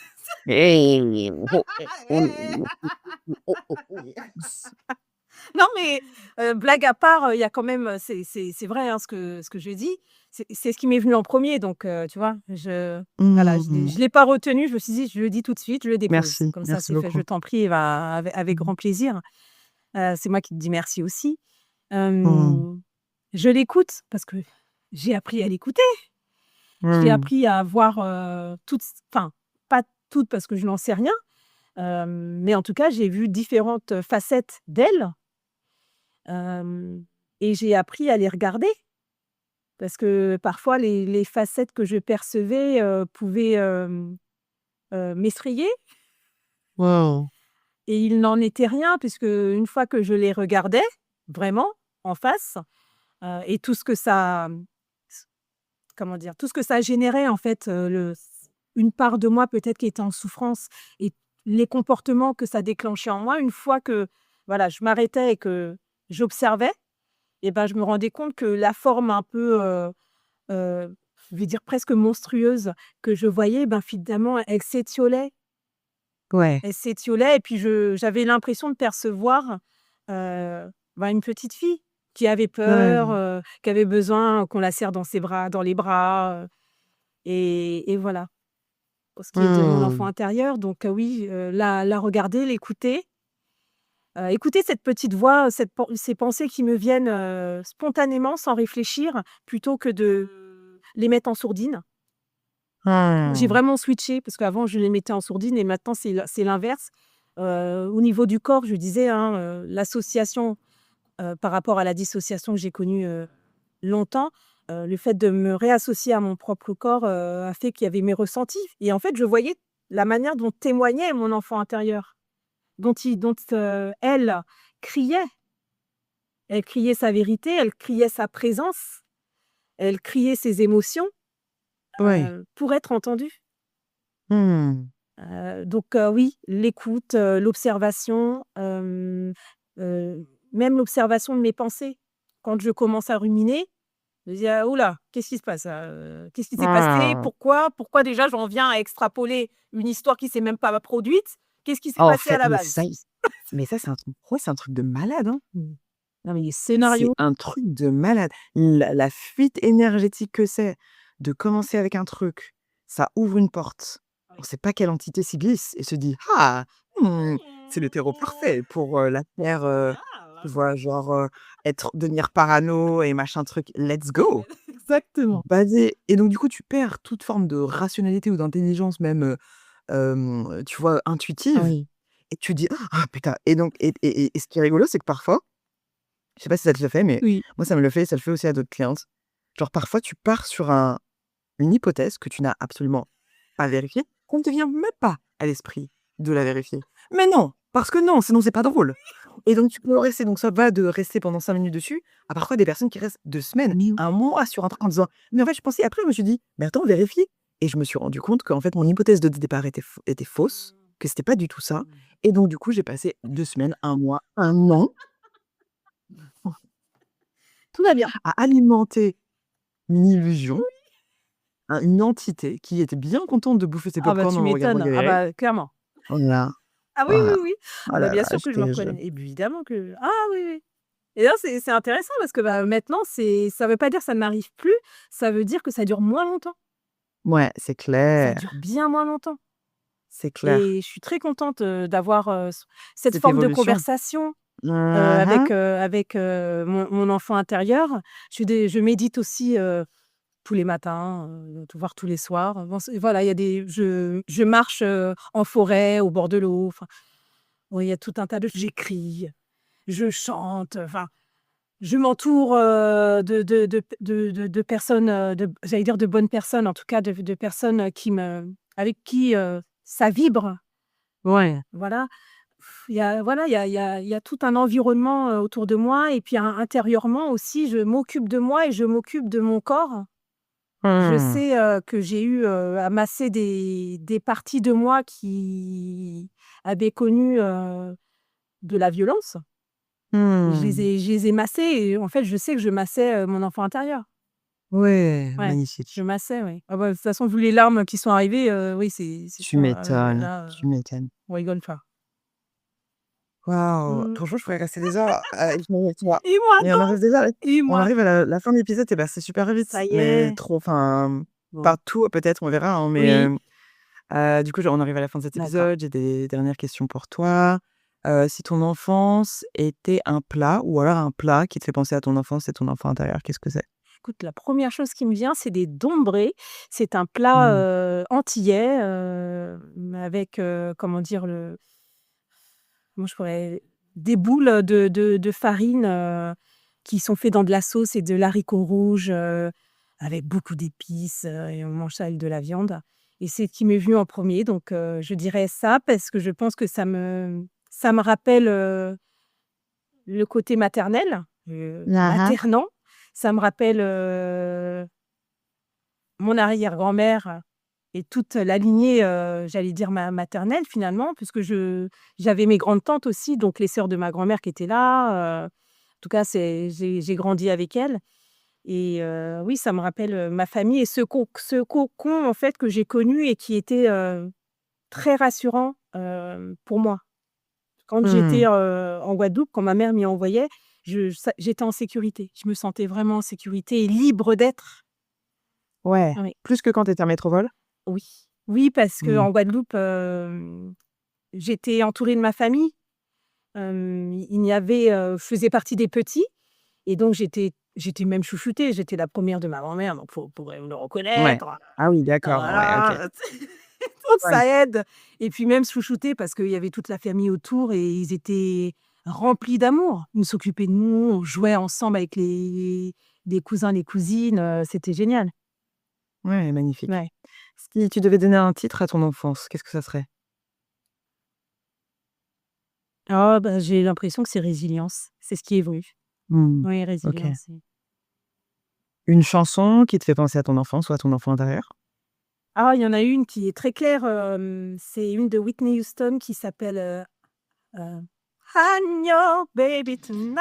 Hey! Oh, oh, yes. Non, mais blague à part, il y a quand même, c'est vrai, hein, ce que je dis. C'est ce qui m'est venu en premier, donc tu vois? Voilà, Mmh. je l'ai pas retenu, je me suis dit: «Je le dis tout de suite, je le dépose». Merci, Comme ça, merci c'est fait. Je beaucoup. t'en prie, va avec Mmh. grand plaisir. C'est moi qui te dis merci aussi. Mmh. Hem, je l'écoute parce que j'ai appris à l'écouter. J'ai Mmh. appris à voir, toutes enfin, pas toutes parce que je n'en sais rien, mais en tout cas, j'ai vu différentes facettes d'elle, hem et j'ai appris à les regarder parce que parfois les facettes que je percevais, pouvaient, m'effrayer Waouh! et il n'en était rien puisque une fois que je les regardais, vraiment, en face, et tout ce que ça, comment dire? Tout ce que ça générait en fait, une part de moi peut-être qui était en souffrance et les comportements que ça déclenchait en moi, une fois que, voilà, je m'arrêtais et que j'observais et ben, je me rendais compte que la forme un peu, je vais dire presque monstrueuse que je voyais, ben, finalement, Ouais. elle s'étiolait et puis j'avais l'impression de percevoir, ben, une petite fille qui avait peur, Ouais. qui avait besoin qu'on la serre dans les bras, et voilà, pour ce qui est de mon enfant Mmh. intérieur donc oui, la regarder, l'écouter, écouter cette petite voix, ces pensées qui me viennent, spontanément sans réfléchir, plutôt que de les mettre en sourdine. J'ai Mmh. vraiment switché parce qu'avant je les mettais en sourdine et maintenant c'est l'inverse. Au niveau du corps, je disais, hein, l'association, par rapport à la dissociation que j'ai connue, longtemps, le fait de me réassocier à mon propre corps, a fait qu'il y avait mes ressentis et en fait, je voyais la manière dont témoignait mon enfant intérieur, elle criait. Elle criait sa vérité, elle criait sa présence, elle criait ses émotions, Ouais. pour être entendue. Mmh. Donc oui, l'écoute, l'observation, même l'observation de mes pensées. Quand je commence à ruminer, je dis: «Ah ouh qu'est-ce qui se passe là, Qu'est-ce qui s'est passé? Ah. Pourquoi? Pourquoi déjà j'en viens à extrapoler une histoire qui s'est même pas produite? Qu'est-ce qui s'est En passé à fait, la base?» mais ça, c'est un truc de malade, hein. Mmh. Non mais les C'est scénarios. un truc de malade. La fuite énergétique que c'est de commencer avec un truc, ça ouvre une porte. On Oui. sait pas quelle entité s'y glisse et se dit: «Ah! Mmh, c'est le terreau parfait pour, la terre, tu vois? Genre, devenir parano et machin truc, let's go!» Exactement. Basé et donc du coup, tu perds toute forme de rationalité ou d'intelligence même, tu vois, intuitive Oui. et tu dis: «Ah putain» et donc et ce qui est rigolo, c'est que parfois je sais pas si ça te le fait, mais Oui. moi ça me le fait, ça le fait aussi à d'autres clientes. Genre parfois tu pars sur une hypothèse que tu n'as absolument pas vérifiée Ça ne te vient même pas à l'esprit de la vérifier. Mais non, parce que non, sinon c'est pas drôle. Et donc tu peux rester, donc ça va de rester pendant 5 minutes dessus, à parfois des personnes qui restent 2 semaines, Mais oui. 1 mois sur un truc en disant: «Mais en fait, je pensais», après je me suis dit: «Mais attends, vérifie», et je me suis rendu compte qu'en fait mon hypothèse de départ était fausse, que c'était pas du tout ça, et donc du coup j'ai passé 2 semaines, 1 mois, 1 an Tout va bien. à alimenter une illusion, une entité qui était bien contente de bouffer ses Ah bah, pop-corn tu en me regardant m'étonnes. Ah galérer. bah, clairement. Voilà, Ah oui, voilà. oui, oui. Oh Ah bah, là bien là, sûr que je me j'étais reconnais. Évidemment que oui, oui. Et là, c'est intéressant parce que, bah, maintenant, ça veut pas dire que ça ne m'arrive plus, ça veut dire que ça dure moins longtemps. ouais, c'est Ça clair, dure bien moins longtemps c'est clair. et je suis très contente, d'avoir, cette Cette forme de évolution. conversation, Mmh. avec, mon enfant intérieur. Je médite aussi, tous les matins, voire tous les soirs. Bon, voilà, il y a je marche, en forêt, au bord de l'eau, enfin, oui, il y a tout un tas de j'écris, je chante, enfin, je m'entoure, de personnes, j'allais dire de bonnes personnes, en tout cas de personnes, avec qui, ça vibre, Ouais. voilà. Il y a voilà, il y a tout un environnement, autour de moi et puis intérieurement aussi, je m'occupe de moi et je m'occupe de mon corps. Je Mmh. sais, que j'ai eu, à masser des parties de moi qui avaient connu, de la violence. Mmh. Je les ai massées et en fait, je sais que je massais, mon enfant intérieur. Ouais, Ouais, je magnifique. massais, oui. Ah bah, de toute façon, vu les larmes qui sont arrivées, oui, c'est Tu sûr, m'étonnes, là, tu m'étonnes. on rigole pas. Waouh! Mmh. Franchement, je pourrais rester des heures avec toi. Et moi Et on donc? arrive déjà Et on moi? arrive à la fin de l'épisode, et bah, c'est super vite, Ça y mais est. trop, enfin, Bon. pas tout peut-être, on verra, hein, mais Oui, du coup, on arrive à la fin de cet d'accord. épisode. J'ai des dernières questions pour toi. Si ton enfance était un plat, ou alors un plat qui te fait penser à ton enfance et ton enfant intérieur, qu'est-ce que c'est? Écoute, la première chose qui me vient, c'est des dombrés. C'est un plat, Mmh. antillais, avec, comment dire? Comment je pourrais des boules, de farine, qui sont faits dans de la sauce et de l'haricot rouge, avec beaucoup d'épices, et on mange ça avec de la viande et c'est ce qui m'est venu en premier. Donc je dirais ça parce que je pense que ça me rappelle, le côté maternel, Ah ah. maternant. Ça me rappelle, mon arrière-grand-mère et toute la lignée, j'allais dire maternelle finalement, puisque j'avais mes grandes-tantes aussi, donc les sœurs de ma grand-mère qui étaient là, en tout cas j'ai grandi avec elles et oui, ça me rappelle, ma famille et ce cocon en fait que j'ai connu et qui était, très rassurant, pour moi. Quand j'étais, Mmh. en Guadeloupe, quand ma mère m'y envoyait, j'étais en sécurité. Je me sentais vraiment en sécurité et libre d'être. Ouais, Oui. plus que quand tu étais en métropole? Oui. Oui, parce Mmh. qu'en Guadeloupe, j'étais entourée de ma famille. Il y avait, je faisais partie des petits et donc j'étais même chouchoutée. J'étais la première de ma grand-mère, donc faut quand même le Ouais. reconnaître. Ah oui, d'accord, ouais, OK. Voilà, donc Ouais. ça aide et puis même chouchoutée parce qu'il y avait toute la famille autour et ils étaient remplis d'amour. Ils s'occupaient de nous, on jouait ensemble avec les cousins, les cousines, c'était génial. Ouais, magnifique. Ouais. Si tu devais donner un titre à ton enfance, qu'est-ce que ça serait? Ah bah, j'ai l'impression que c'est résilience. C'est ce qui est venu. Mmh. Oui, OK. résilience, oui. Une chanson qui te fait penser à ton enfance ou à ton enfant intérieur? Ah, il y en a une qui est très claire, c'est une de Whitney Houston qui s'appelle, heu, I'm your baby tonight.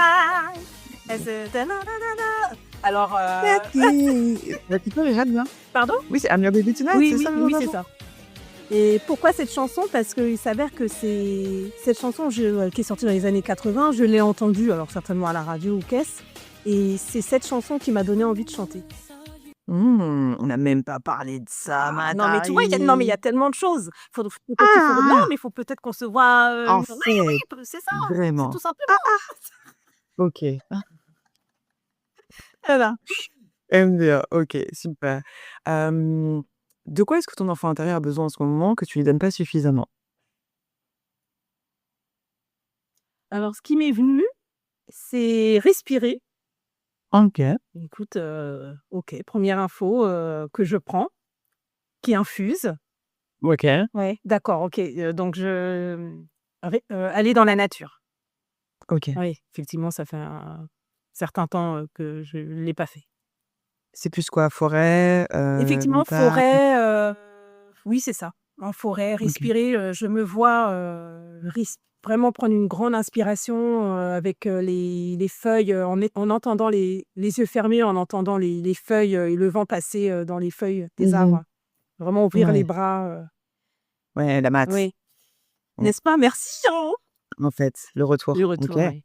Elle se da-da-da-da-da. Alors, La petite sœur Jade, non? pardon? Oui, c'est I'm Your Baby Tonight, Oui, c'est oui, ça le nom de oui, la c'est chanson? ça. Et pourquoi cette chanson? Parce qu'il s'avère que c'est cette chanson, qui est sortie dans les années 80, je l'ai entendue, alors certainement à la radio ou qu'est-ce et c'est cette chanson qui m'a donné envie de chanter. On n'a même pas parlé de ça, Ah non, mais tu vois, il y a Mathari! tellement de choses. Peut-être qu'il faut non, Ah! mais il faut peut-être qu'on se voit, En oui, fait, oui, c'est ça, c'est tout vraiment. simplement. Ah! OK. Voilà. MDA, OK, super. Hem, de quoi est-ce que ton enfant intérieur a besoin en ce moment que tu lui donnes pas suffisamment? Alors ce qui m'est venu, c'est respirer. OK. Écoute, OK, première info, que je prends, qui infuse. Ok. Ouais, d'accord, OK. Donc aller dans la nature. Ok. Oui, effectivement, ça fait un certain temps, que je ne l'ai pas fait. C'est plus quoi? Forêt, Effectivement, montagne? forêt, oui, c'est ça. En forêt, Ok. respirer, je me vois, vraiment prendre une grande inspiration, avec, les feuilles, en entendant les yeux fermés, en entendant les feuilles, et le vent passer, dans les feuilles des Mhm. arbres. Vraiment ouvrir les Ouais. bras, Ouais, la maths. oui. Mm. N'est-ce pas? Merci, hein! En fait, le Le retour. Ok. retour, oui.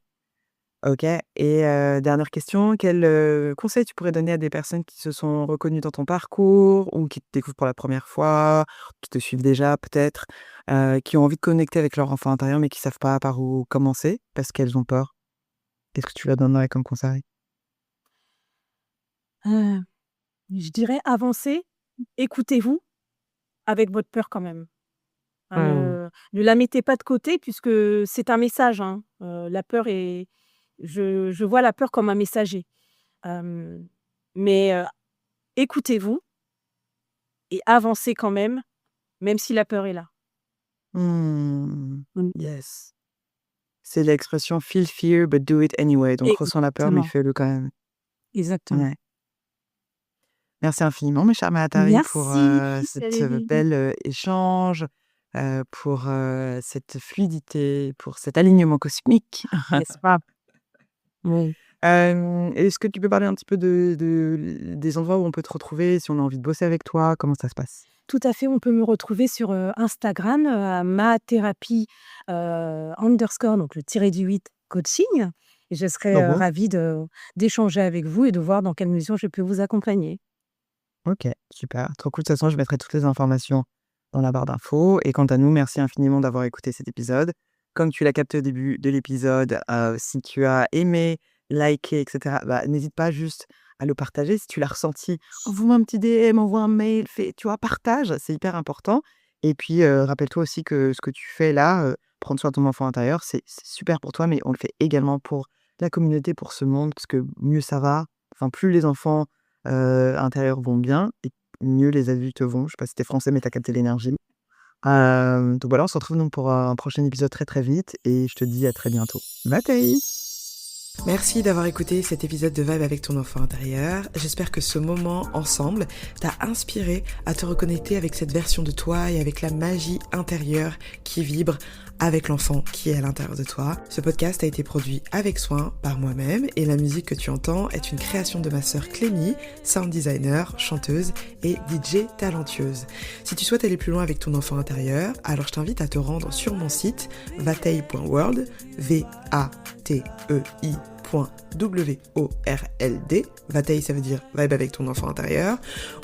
OK et dernière question, quel, conseil tu pourrais donner à des personnes qui se sont reconnues dans ton parcours ou qui te découvrent pour la première fois, qui te suivent déjà peut-être, qui ont envie de connecter avec leur enfant intérieur mais qui savent pas par où commencer parce qu'elles ont peur? Qu'est-ce que tu leur donnerais comme conseil? Heu, je dirais avancez, écoutez-vous avec votre peur quand même. Hein, Mmh. ne la mettez pas de côté puisque c'est un message, hein. La peur est je vois la peur comme un messager. Hem, mais écoutez-vous et avancez quand même, même si la peur est là. Mmh. Mmh. Yes. C'est l'expression «Feel fear but do it anyway», donc ressens la peur mais Exactement, fais-le quand même. exactement. Ouais. Merci infiniment, mes chers Mahatari, pour, Merci cet, Valérie, bel, échange, pour, cette fluidité, pour cet alignement cosmique. n'est-ce pas? Oui. Est-ce que tu peux parler un petit peu des endroits où on peut te retrouver si on a envie de bosser avec toi? Comment ça se passe? Tout à fait, on peut me retrouver sur, Instagram, à mathérapie, underscore, donc le tiré du 8 coaching et je serais, Trop beau. ravie d'échanger avec vous et de voir dans quelle mesure je peux vous accompagner. OK, super, trop cool. De toute façon, je mettrai toutes les informations dans la barre d'infos et quant à nous, merci infiniment d'avoir écouté cet épisode. Comme tu l'as capté au début de l'épisode, si tu as aimé, liké et cetera, bah, n'hésite pas juste à le partager. Si tu l'as ressenti, envoie-moi un petit DM, envoie un mail, fais tu vois? Partage, c'est hyper important et puis, rappelle-toi aussi que ce que tu fais là, prendre soin de ton enfant intérieur, c'est super pour toi, mais on le fait également pour la communauté, pour ce monde, parce que mieux ça va, enfin plus les enfants intérieurs vont bien et mieux les adultes vont. Je sais pas si tu français, mais tu as capté l'énergie. Donc voilà, on se retrouve donc pour un prochain épisode très, très vite et je te dis à très bientôt. Bye! Merci d'avoir écouté cet épisode de Vibe avec ton enfant intérieur. J'espère que ce moment ensemble t'a inspiré à te reconnecter avec cette version de toi et avec la magie intérieure qui vibre avec l'enfant qui est à l'intérieur de toi. Ce podcast a été produit avec soin par moi-même et la musique que tu entends est une création de ma sœur Clémy, sound designer, chanteuse et DJ talentueuse. Si tu souhaites aller plus loin avec ton enfant intérieur, alors je t'invite à te rendre sur mon site vatei.world, VATEI.WORLD, Vatei ça veut dire vibe avec ton enfant intérieur,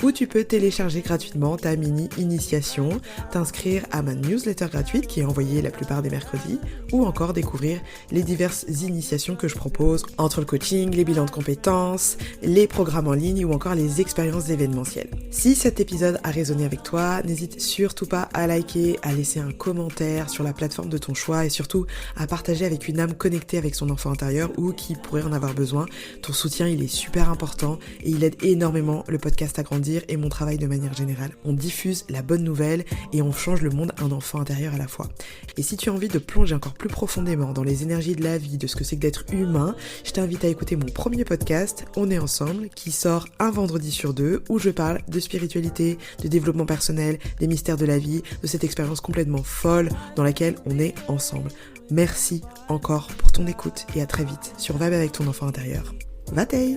où tu peux télécharger gratuitement ta mini-initiation, t'inscrire à ma newsletter gratuite qui est envoyée la plupart des mercredis, ou encore découvrir les diverses initiations que je propose entre le coaching, les bilans de compétences, les programmes en ligne ou encore les expériences événementielles. Si cet épisode a résonné avec toi, n'hésite surtout pas à liker, à laisser un commentaire sur la plateforme de ton choix et surtout à partager avec une âme connectée avec son enfant intérieur ou qui pourrait en avoir besoin. Ton soutien, il est super important et il aide énormément le podcast à grandir et mon travail de manière générale. On diffuse la bonne nouvelle et on change le monde un enfant intérieur à la fois. Et si tu as envie de plonger encore plus profondément dans les énergies de la vie, de ce que c'est que d'être humain, je t'invite à écouter mon premier podcast, On est ensemble, qui sort un vendredi sur 2, où je parle de spiritualité, de développement personnel, des mystères de la vie, de cette expérience complètement folle dans laquelle on est ensemble. Merci encore pour ton écoute et à très vite sur Vibe avec ton enfant intérieur. Vatei!